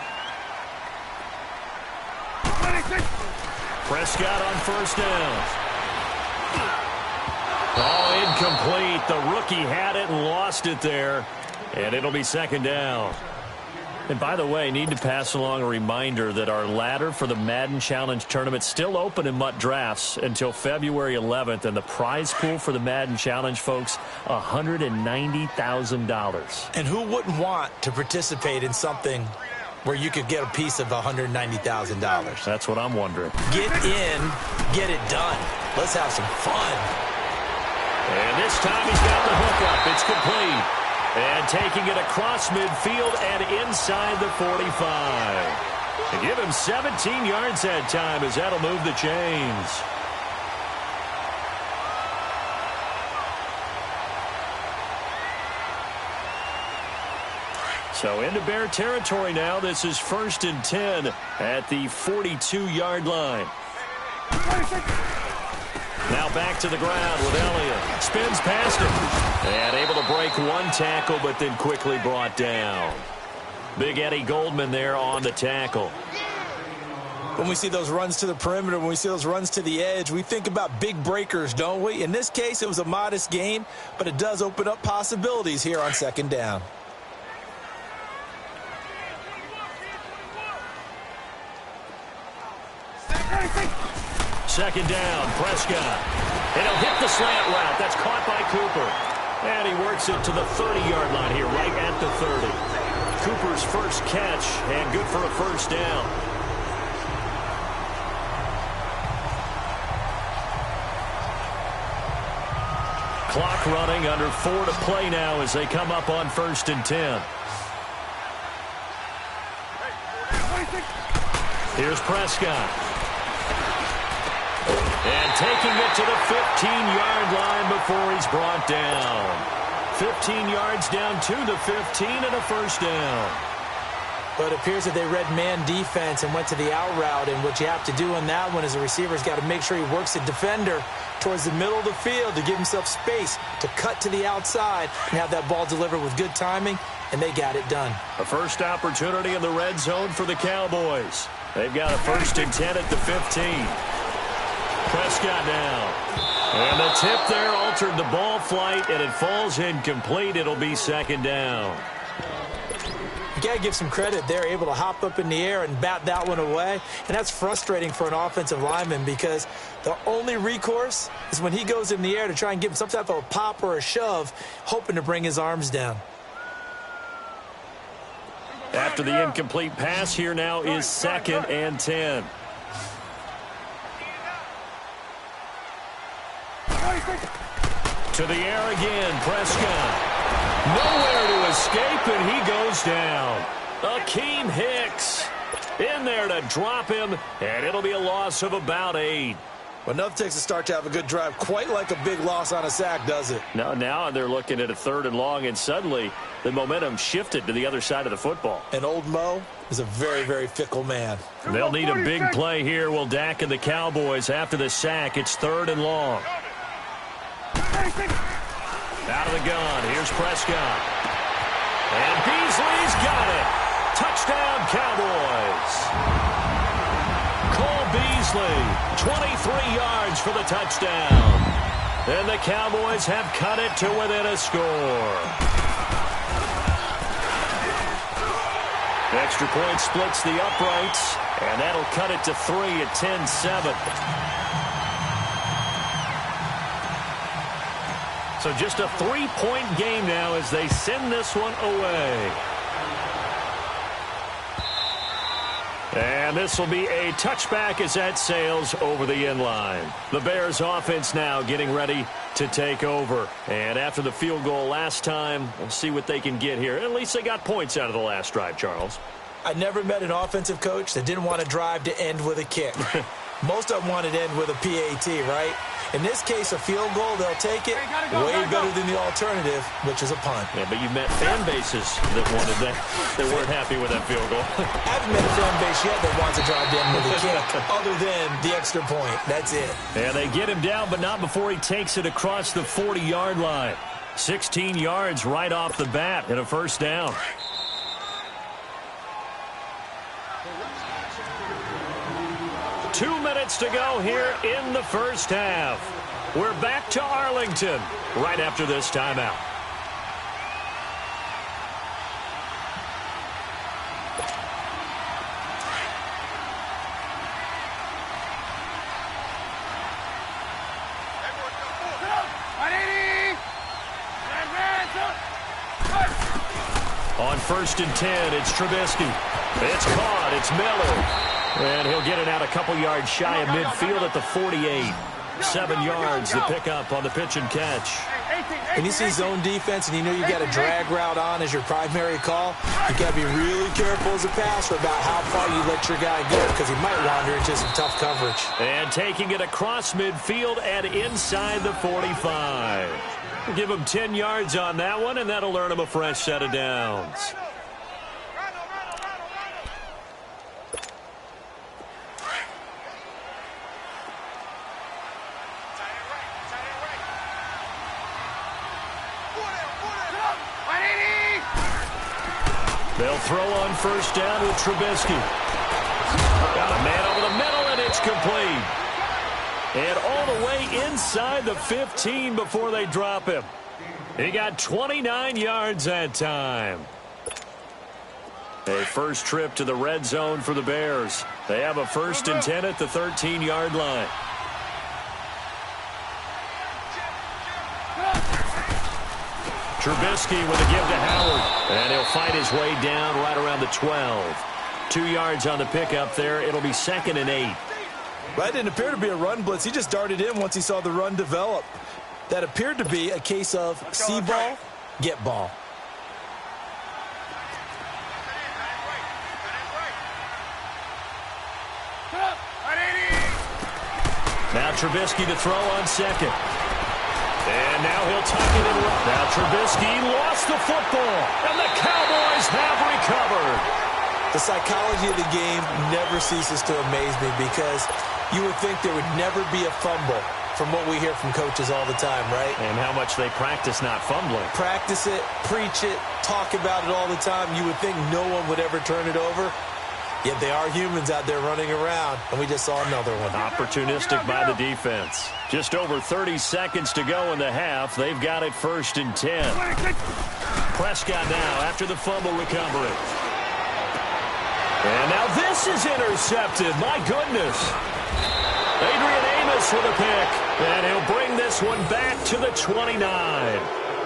Prescott on first down. Oh, incomplete. The rookie had it and lost it there. And it'll be second down. And by the way, need to pass along a reminder that our ladder for the Madden Challenge tournament still open in MUT Drafts until February 11th. And the prize pool for the Madden Challenge, folks, $190,000. And who wouldn't want to participate in something where you could get a piece of $190,000? That's what I'm wondering. Get in, get it done. Let's have some fun. And this time he's got the hook up. It's complete. And taking it across midfield and inside the 45. And give him 17 yards that time as that'll move the chains. So into Bear territory now. This is 1st and 10 at the 42-yard line. Now back to the ground with Elliott. Spins past him. And able to break one tackle, but then quickly brought down. Big Eddie Goldman there on the tackle. When we see those runs to the perimeter, when we see those runs to the edge, we think about big breakers, don't we? In this case, it was a modest gain, but it does open up possibilities here on second down. Second down, Prescott. And he'll hit the slant route. That's caught by Cooper. And he works it to the 30-yard line here, right at the 30. Cooper's first catch, and good for a first down. Clock running, under 4 to play now as they come up on 1st and 10. Here's Prescott. And taking it to the 15-yard line before he's brought down. 15 yards down to the 15 and a first down. But it appears that they read man defense and went to the out route, and what you have to do on that one is the receiver's got to make sure he works the defender towards the middle of the field to give himself space to cut to the outside and have that ball delivered with good timing, and they got it done. A first opportunity in the red zone for the Cowboys. They've got a 1st and 10 at the 15. Prescott now. And the tip there altered the ball flight, and it falls incomplete. It'll be 2nd down. You got to give some credit. They're able to hop up in the air and bat that one away. And that's frustrating for an offensive lineman because the only recourse is when he goes in the air to try and give him some type of a pop or a shove, hoping to bring his arms down. After the incomplete pass, here now is 2nd and 10. To the air again, Prescott. Nowhere to escape, and he goes down. Akeem Hicks in there to drop him, and it'll be a loss of about 8. Well, enough takes a start to have a good drive, quite like a big loss on a sack, does it? Now they're looking at a 3rd and long, and suddenly the momentum shifted to the other side of the football. And old Mo is a very, very fickle man. They'll need a big play here. Will Dak and the Cowboys after the sack. It's 3rd and long. Out of the gun. Here's Prescott. And Beasley's got it. Touchdown, Cowboys. Cole Beasley, 23 yards for the touchdown. And the Cowboys have cut it to within a score. Extra point splits the uprights, and that'll cut it to 3 at 10-7. So just a 3-point game now as they send this one away. And this will be a touchback as that sails over the inline. The Bears offense now getting ready to take over. And after the field goal last time, we'll see what they can get here. At least they got points out of the last drive, Charles. I never met an offensive coach that didn't want to drive to end with a kick. Most of them wanted to end with a PAT, right? In this case, a field goal, they'll take it way better than the alternative, which is a punt. Yeah, but you've met fan bases that wanted that. They weren't happy with that field goal. I haven't met a fan base yet that wants to drive to end with a kick, other than the extra point. That's it. And they get him down, but not before he takes it across the 40-yard line. 16 yards right off the bat and a first down. Two minutes to go here in the first half. We're back to Arlington right after this timeout. On 1st and 10, it's Trubisky. It's caught. It's Miller. And he'll get it out a couple yards shy of midfield at the 48. 7 yards to pick up on the pitch and catch. When you see zone defense and you know you got a drag route on as your primary call, you got to be really careful as a passer about how far you let your guy go because he might wander into some tough coverage. And taking it across midfield and inside the 45. Give him 10 yards on that one, and that'll earn him a fresh set of downs. They'll throw on 1st down with Trubisky. Got a man over the middle, and it's complete. And all the way inside the 15 before they drop him. He got 29 yards that time. A first trip to the red zone for the Bears. They have a 1st and 10 at the 13-yard line. Trubisky with a give to Howard. And he'll fight his way down right around the 12. 2 yards on the pickup there. It'll be 2nd and 8. That didn't appear to be a run blitz. He just darted in once he saw the run develop. That appeared to be a case of see ball, get ball. Now Trubisky to throw on second. And now he'll tuck it in. Now Trubisky lost the football, and the Cowboys have recovered. The psychology of the game never ceases to amaze me because you would think there would never be a fumble from what we hear from coaches all the time, right? And how much they practice not fumbling. Practice it, preach it, talk about it all the time. You would think no one would ever turn it over. Yet they are humans out there running around, and we just saw another one. Opportunistic by the defense. Just over 30 seconds to go in the half. They've got it 1st and 10. Prescott now after the fumble recovery. And now this is intercepted. My goodness. Adrian Amos with a pick. And he'll bring this one back to the 29.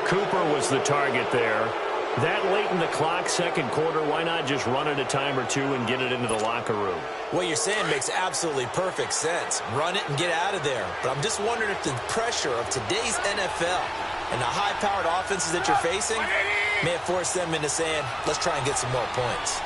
Cooper was the target there. That late in the clock, second quarter, why not just run it a time or two and get it into the locker room? What you're saying makes absolutely perfect sense. Run it and get out of there. But I'm just wondering if the pressure of today's NFL and the high-powered offenses that you're facing may have forced them into saying, let's try and get some more points.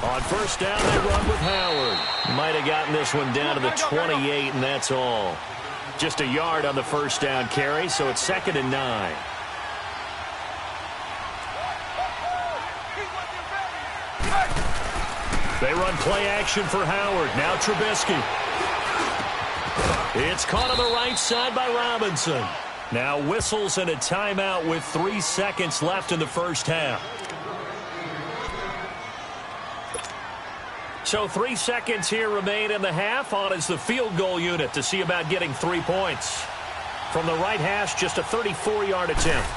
On first down, they run with Howard. Might have gotten this one down to the 28, and that's all. Just a yard on the first down carry, so it's 2nd and 9. They run play action for Howard. Now Trubisky. It's caught on the right side by Robinson. Now whistles and a timeout with 3 seconds left in the first half. So 3 seconds here remain in the half. On is the field goal unit to see about getting 3 points. From the right hash, just a 34-yard attempt.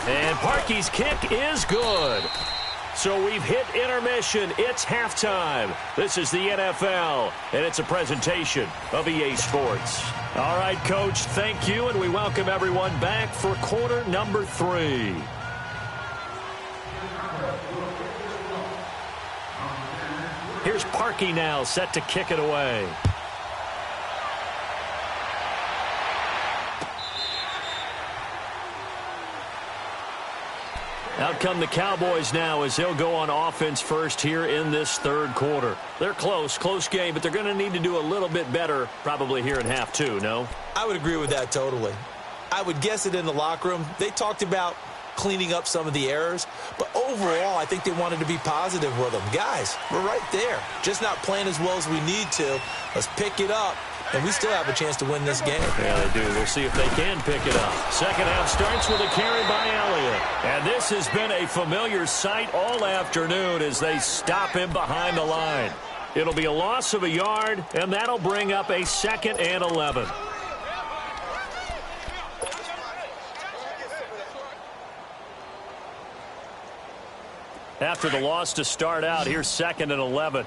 And Parkey's kick is good. So we've hit intermission. It's halftime. This is the NFL, and it's a presentation of EA Sports. All right, Coach, thank you, and we welcome everyone back for quarter number 3. Here's Parkey now, set to kick it away. Out come the Cowboys now as they'll go on offense first here in this third quarter. They're close game, but they're going to need to do a little bit better probably here in half 2, no? I would agree with that totally. I would guess it in the locker room. They talked about cleaning up some of the errors, but overall I think they wanted to be positive with them. Guys, we're right there, just not playing as well as we need to. Let's pick it up, and we still have a chance to win this game. Yeah, they do. We'll see if they can pick it up. Second half starts with a carry by Elliott, and this has been a familiar sight all afternoon as they stop him behind the line. It'll be a loss of a yard, and that'll bring up a 2nd and 11. After the loss to start out, here's 2nd and 11.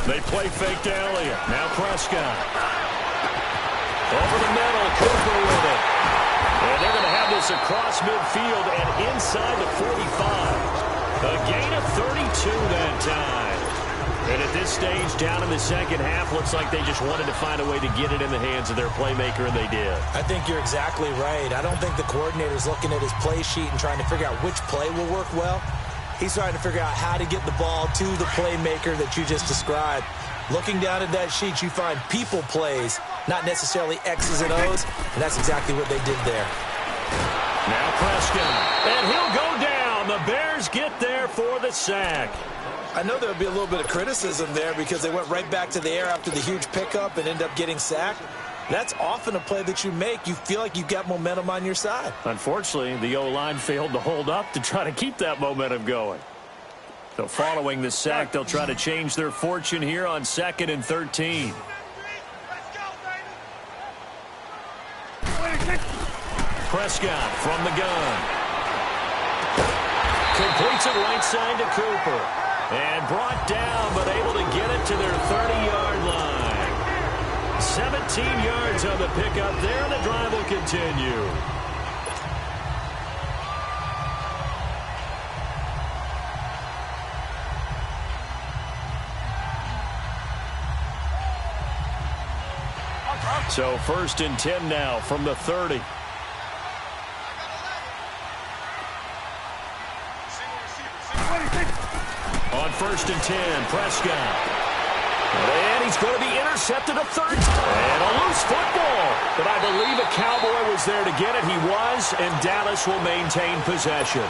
They play fake to Elliott. Now Prescott. Over the middle, Cooper with it. And they're going to have this across midfield and inside the 45. A gain of 32 that time. And at this stage, down in the second half, looks like they just wanted to find a way to get it in the hands of their playmaker, and they did. I think you're exactly right. I don't think the coordinator's looking at his play sheet and trying to figure out which play will work well. He's trying to figure out how to get the ball to the playmaker that you just described. Looking down at that sheet, you find people plays, not necessarily X's and O's, and that's exactly what they did there. Now Prescott, and he'll go down. The Bears get there for the sack. I know there would be a little bit of criticism there because they went right back to the air after the huge pickup and end up getting sacked. That's often a play that you make. You feel like you've got momentum on your side. Unfortunately, the O-line failed to hold up to try to keep that momentum going. So following the sack, they'll try to change their fortune here on 2nd and 13. Prescott from the gun. Completes it right side to Cooper. And brought down, but able to get it to their 30-yard line. 17 yards on the pickup there, and the drive will continue. So 1st and 10 now from the 30. On 1st and 10, Prescott. And he's going to be intercepted a third time. And a loose football. But I believe a Cowboy was there to get it. He was, and Dallas will maintain possession.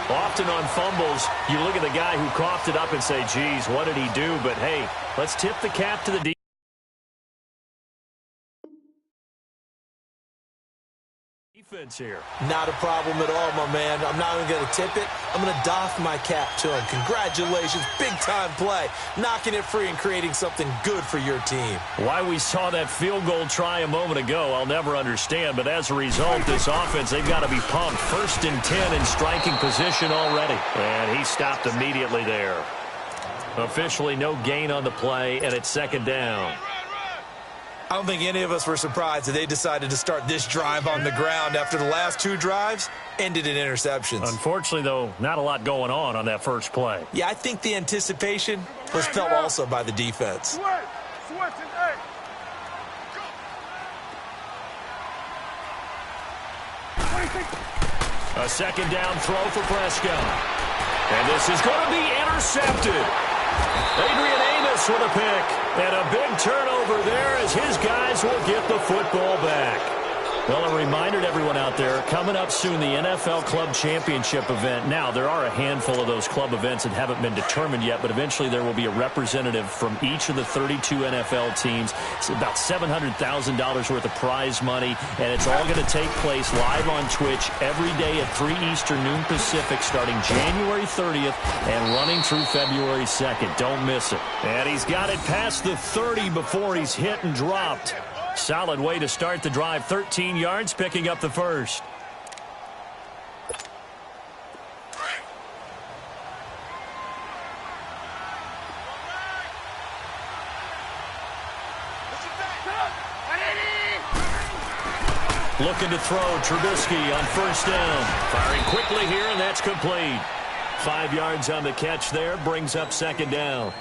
Often on fumbles, you look at the guy who coughed it up and say, geez, what did he do? But, hey, let's tip the cap to the defense here. Not a problem at all, my man. I'm not even going to tip it. I'm going to doff my cap to him. Congratulations. Big-time play. Knocking it free and creating something good for your team. Why we saw that field goal try a moment ago, I'll never understand. But as a result, this offense, they've got to be pumped. 1st and 10 in striking position already. And he stopped immediately there. Officially no gain on the play, and it's 2nd down. I don't think any of us were surprised that they decided to start this drive on the ground after the last 2 drives ended in interceptions. Unfortunately, though, not a lot going on that first play. Yeah, I think the anticipation was felt also by the defense. A 2nd down throw for Prescott. And this is going to be intercepted. Adrian Amos with a pick. And a big turnover there as his guys will get the football back. Well, a reminder to everyone out there, coming up soon, the NFL Club Championship event. Now, there are a handful of those club events that haven't been determined yet, but eventually there will be a representative from each of the 32 NFL teams. It's about $700,000 worth of prize money, and it's all going to take place live on Twitch every day at 3 Eastern, noon Pacific, starting January 30th and running through February 2nd. Don't miss it. And he's got it past the 30 before he's hit and dropped. Solid way to start the drive. 13 yards, picking up the first. Looking to throw, Trubisky on 1st down. Firing quickly here, and that's complete. 5 yards on the catch there, brings up 2nd down.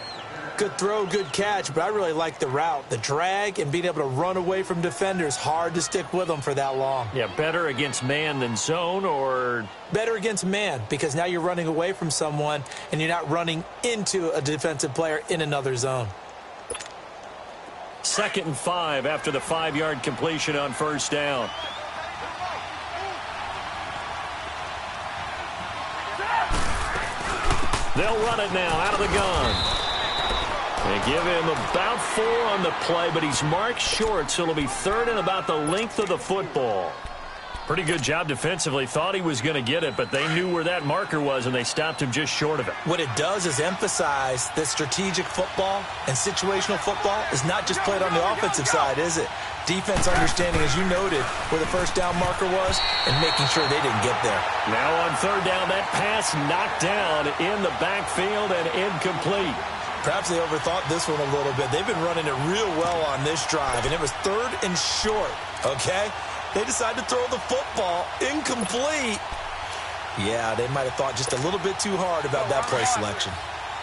Good throw, good catch, but I really like the route. The drag and being able to run away from defenders. Hard to stick with them for that long. Yeah, better against man than zone, or? Better against man, because now you're running away from someone and you're not running into a defensive player in another zone. 2nd and 5 after the 5-yard completion on 1st down. They'll run it now out of the gun. They give him about 4 on the play, but he's marked short, so it'll be 3rd and about the length of the football. Pretty good job defensively. Thought he was going to get it, but they knew where that marker was, and they stopped him just short of it. What it does is emphasize that strategic football and situational football is not just played on the offensive side, is it? Defense understanding, as you noted, where the 1st down marker was and making sure they didn't get there. Now on 3rd down, that pass knocked down in the backfield and incomplete. Perhaps they overthought this one a little bit. They've been running it real well on this drive, and it was 3rd and short, okay? They decided to throw the football incomplete. Yeah, they might have thought just a little bit too hard about that play selection.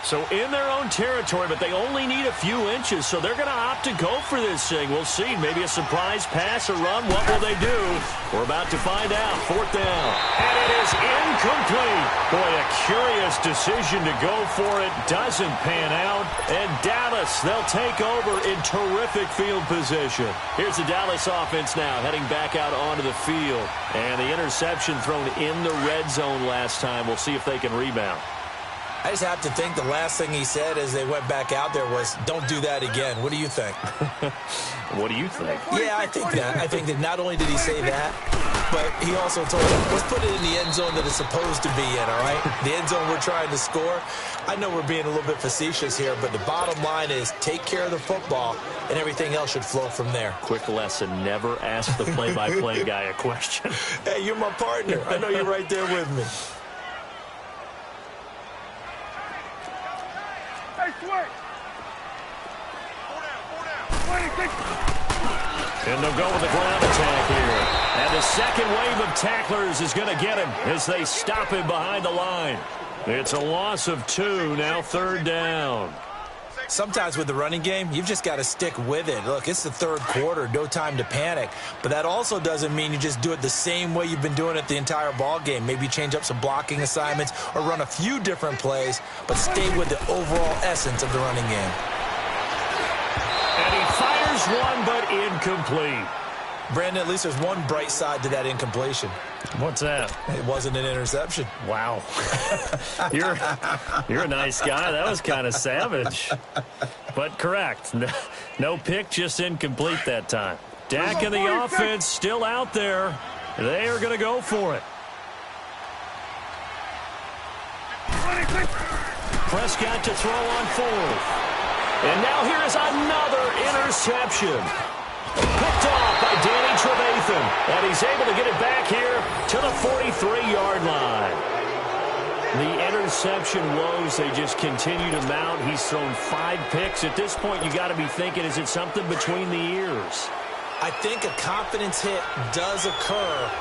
So in their own territory, but they only need a few inches, so they're going to opt to go for this thing. We'll see. Maybe a surprise pass or run. What will they do? We're about to find out. 4th down. And it is incomplete. Boy, a curious decision to go for it. Doesn't pan out. And Dallas, they'll take over in terrific field position. Here's the Dallas offense now, heading back out onto the field. And the interception thrown in the red zone last time. We'll see if they can rebound. I just have to think the last thing he said as they went back out there was, don't do that again. What do you think? What do you think? Yeah, I think that. I think that not only did he say that, but he also told them, let's put it in the end zone that it's supposed to be in, all right? The end zone we're trying to score. I know we're being a little bit facetious here, but the bottom line is take care of the football, and everything else should flow from there. Quick lesson, never ask the play-by-play guy a question. Hey, you're my partner. I know you're right there with me. And they'll go with the ground attack here. And the second wave of tacklers is going to get him as they stop him behind the line. It's a loss of 2, now 3rd down. Sometimes with the running game, you've just got to stick with it. Look, it's the third quarter, no time to panic. But that also doesn't mean you just do it the same way you've been doing it the entire ball game. Maybe change up some blocking assignments or run a few different plays, but stay with the overall essence of the running game. And he fires one, but incomplete. Brandon, at least there's one bright side to that incompletion. What's that? It wasn't an interception. Wow. You're a nice guy. That was kind of savage. But correct. No pick, just incomplete that time. Dak and the offense still out there. They are going to go for it. Prescott to throw on fourth. And now here is another interception. Picked off by Danny Trevathan. And he's able to get it back here to the 43-yard line. The interception woes, they just continue to mount. He's thrown 5 picks. At this point, you got to be thinking, is it something between the ears? I think a confidence hit does occur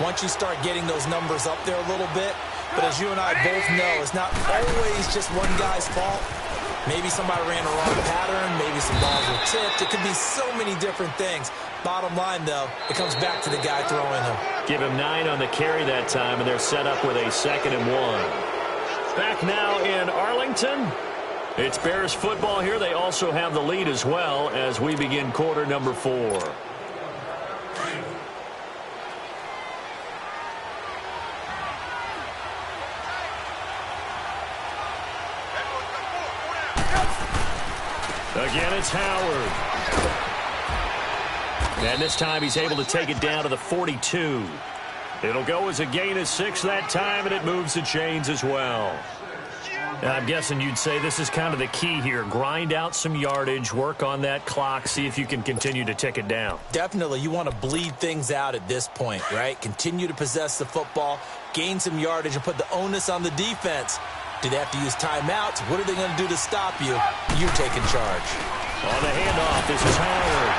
once you start getting those numbers up there a little bit. But as you and I both know, it's not always just one guy's fault. Maybe somebody ran a wrong pattern. Maybe some balls were tipped. It could be so many different things. Bottom line, though, it comes back to the guy throwing them. Give him 9 on the carry that time, and they're set up with a 2nd and 1. Back now in Arlington. It's Bears football here. They also have the lead as well as we begin quarter number 4. Again, it's Howard. And this time he's able to take it down to the 42. It'll go as a gain of 6 that time, and it moves the chains as well. And I'm guessing you'd say this is kind of the key here. Grind out some yardage, work on that clock, see if you can continue to tick it down. Definitely. You want to bleed things out at this point, right? Continue to possess the football, gain some yardage, and put the onus on the defense. Do they have to use timeouts? What are they going to do to stop you? You're taking charge. On the handoff, this is Howard.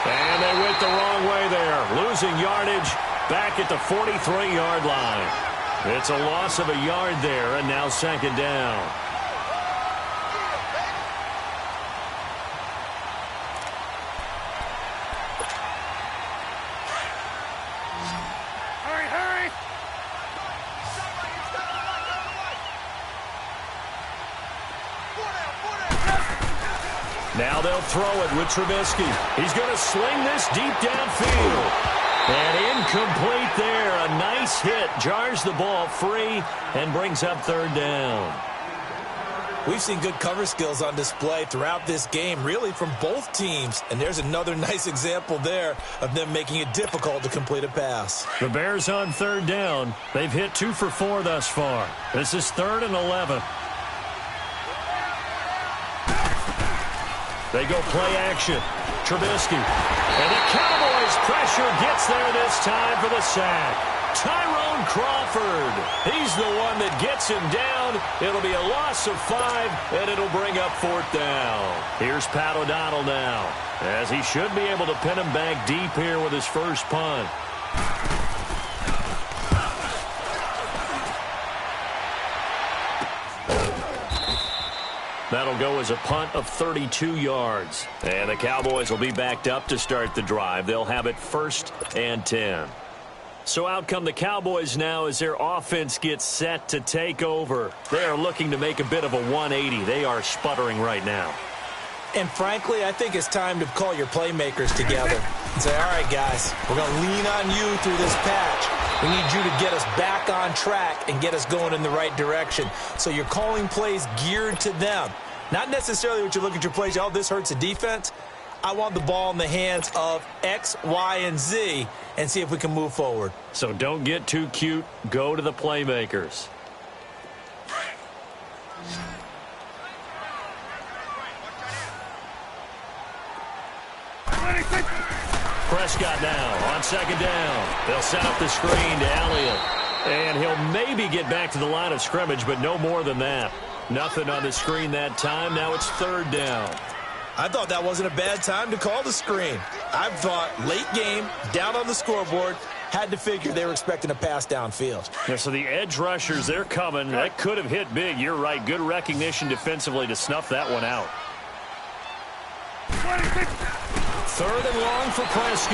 And they went the wrong way there. Losing yardage back at the 43-yard line. It's a loss of a yard there, and now 2nd down. Now they'll throw it with Trubisky. He's going to sling this deep downfield. And incomplete there. A nice hit. Jars the ball free and brings up 3rd down. We've seen good cover skills on display throughout this game, really from both teams. And there's another nice example there of them making it difficult to complete a pass. The Bears on 3rd down. They've hit 2 for 4 thus far. This is 3rd and 11. They go play action. Trubisky. And the Cowboys pressure gets there this time for the sack. Tyrone Crawford. He's the one that gets him down. It'll be a loss of 5, and it'll bring up 4th down. Here's Pat O'Donnell now, as he should be able to pin him back deep here with his first punt. That'll go as a punt of 32 yards. And the Cowboys will be backed up to start the drive. They'll have it 1st and 10. So out come the Cowboys now as their offense gets set to take over. They are looking to make a bit of a 180. They are sputtering right now. And frankly, I think it's time to call your playmakers together and say, all right, guys, we're going to lean on you through this patch. We need you to get us back on track and get us going in the right direction. So you're calling plays geared to them. Not necessarily what you look at your plays, oh, this hurts the defense. I want the ball in the hands of X, Y, and Z and see if we can move forward. So don't get too cute. Go to the playmakers. Prescott now on 2nd down. They'll set up the screen to Elliott. And he'll maybe get back to the line of scrimmage, but no more than that. Nothing on the screen that time. Now it's 3rd down. I thought that wasn't a bad time to call the screen. I thought late game, down on the scoreboard, Had to figure they were expecting a pass downfield. Yeah, so the edge rushers, they're coming. That could have hit big. You're right. Good recognition defensively to snuff that one out. 3rd and long for Prescott.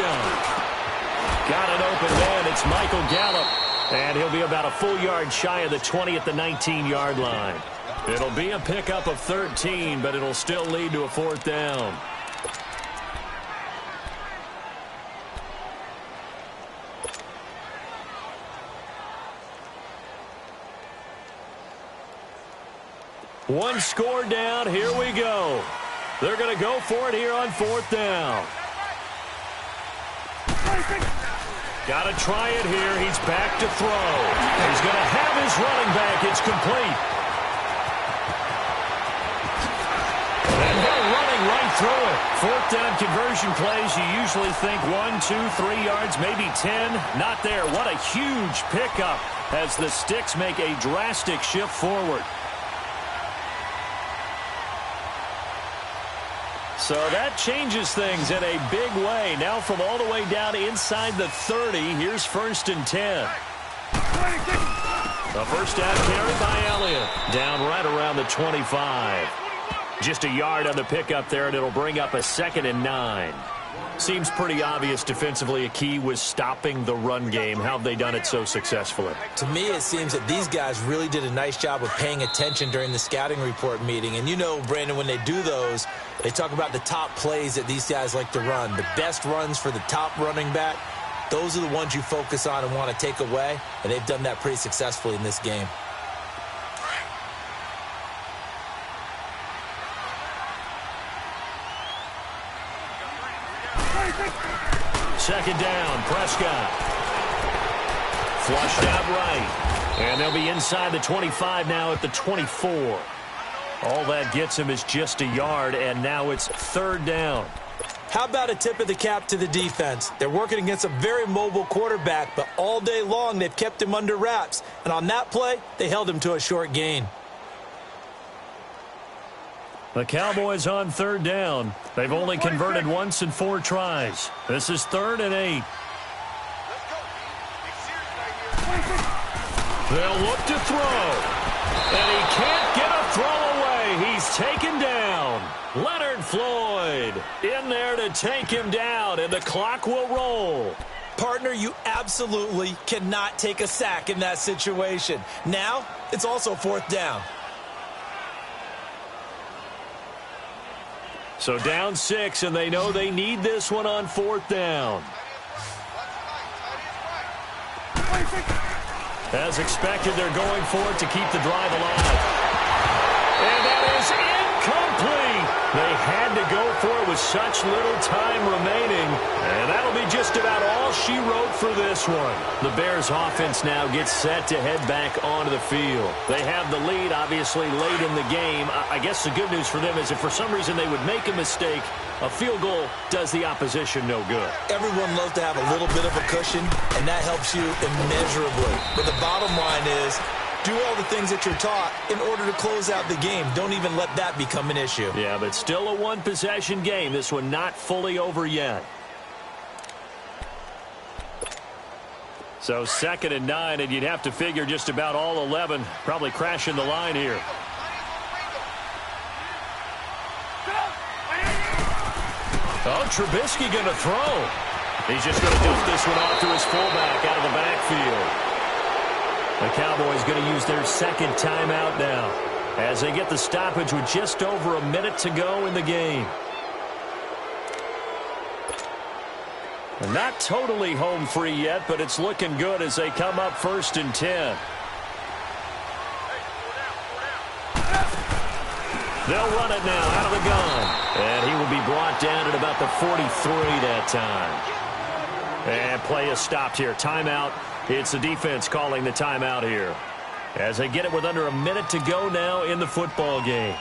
Got an open man. It's Michael Gallup. And he'll be about a full yard shy of the 20 at the 19-yard line. It'll be a pickup of 13, but it'll still lead to a 4th down. One score down. Here we go. They're going to go for it here on 4th down. Got to try it here. He's back to throw. He's going to have his running back. It's complete. And they're running right through it. 4th down conversion plays. You usually think 1, 2, 3 yards, maybe 10. Not there. What a huge pickup as the Sticks make a drastic shift forward. So that changes things in a big way. Now from all the way down inside the 30, here's 1st and 10. The first down carried by Elliott. Down right around the 25. Just a yard on the pickup there, and it'll bring up a 2nd and 9. Seems pretty obvious defensively a key was stopping the run game. How have they done it so successfully? To me, it seems that these guys really did a nice job of paying attention during the scouting report meeting. And you know, Brandon, when they do those, they talk about the top plays that these guys like to run. The best runs for the top running back, those are the ones you focus on and want to take away. And they've done that pretty successfully in this game. Second down, Prescott. Flushed out right. And they'll be inside the 25 now at the 24. All that gets him is just a yard, and now it's 3rd down. How about a tip of the cap to the defense? They're working against a very mobile quarterback, but all day long they've kept him under wraps. And on that play, they held him to a short gain. The Cowboys on 3rd down. They've only converted once in 4 tries. This is 3rd and 8. They'll look to throw. And he can't get a throw away. He's taken down. Leonard Floyd in there to take him down, and the clock will roll. Partner, you absolutely cannot take a sack in that situation. Now, it's also 4th down. So down 6, and they know they need this one on 4th down. As expected, they're going for it to keep the drive alive. And that is incomplete. They had to go for it with such little time remaining. And that'll be just about all she wrote for this one. The Bears offense now gets set to head back onto the field. They have the lead, obviously, late in the game. I guess the good news for them is if for some reason they would make a mistake, a field goal does the opposition no good. Everyone loves to have a little bit of a cushion, and that helps you immeasurably. But the bottom line is, do all the things that you're taught in order to close out the game. Don't even let that become an issue. Yeah, but still a one-possession game. This one not fully over yet. So 2nd and 9, and you'd have to figure just about all 11 probably crashing the line here. Oh, Trubisky going to throw. He's just going to dust this one off to his fullback out of the backfield. The Cowboys going to use their 2nd timeout now as they get the stoppage with just over a minute to go in the game. And not totally home free yet, but it's looking good as they come up 1st and 10. They'll run it now out of the gun. And he will be brought down at about the 43 that time. And play is stopped here. Timeout. It's the defense calling the timeout here as they get it with under a minute to go now in the football game.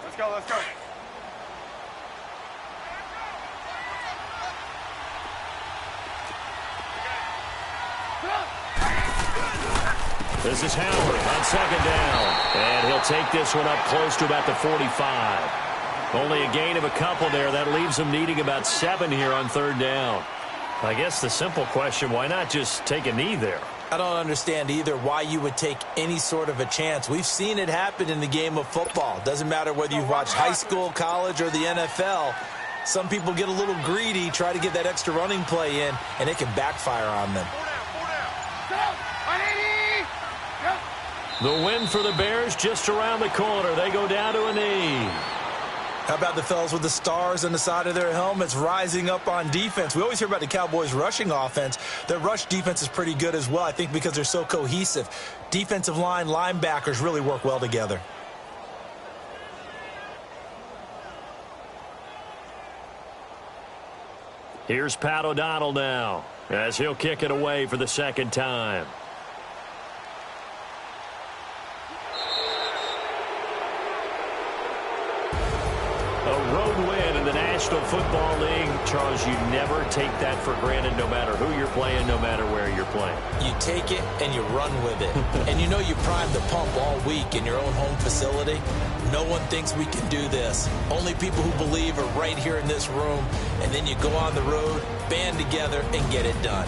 Let's go, let's go. This is Howard on second down. And he'll take this one up close to about the 45. Only a gain of a couple there. That leaves him needing about 7 here on third down. I guess the simple question, why not just take a knee there? I don't understand either why you would take any sort of a chance. We've seen it happen in the game of football. Doesn't matter whether you've watched high school, college, or the NFL. Some people get a little greedy, try to get that extra running play in, and it can backfire on them. The win for the Bears just around the corner. They go down to a knee. How about the fellas with the stars on the side of their helmets rising up on defense? We always hear about the Cowboys' rushing offense. Their rush defense is pretty good as well, I think, because they're so cohesive. Defensive line, linebackers really work well together. Here's Pat O'Donnell now, as he'll kick it away for the second time. A road win in the National Football League. Charles, you never take that for granted no matter who you're playing, no matter where you're playing. You take it and you run with it. And you know you primed the pump all week in your own home facility. No one thinks we can do this. Only people who believe are right here in this room. And then you go on the road, band together, and get it done.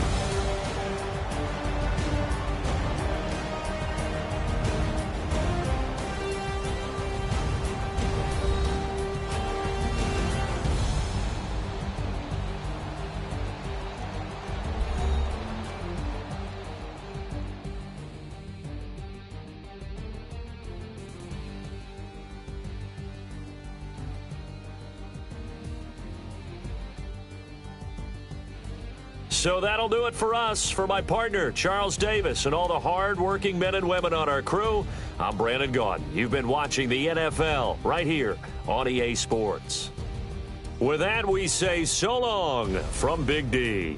So that'll do it for us. For my partner, Charles Davis, and all the hard-working men and women on our crew, I'm Brandon Gaudin. You've been watching the NFL right here on EA Sports. With that, we say so long from Big D.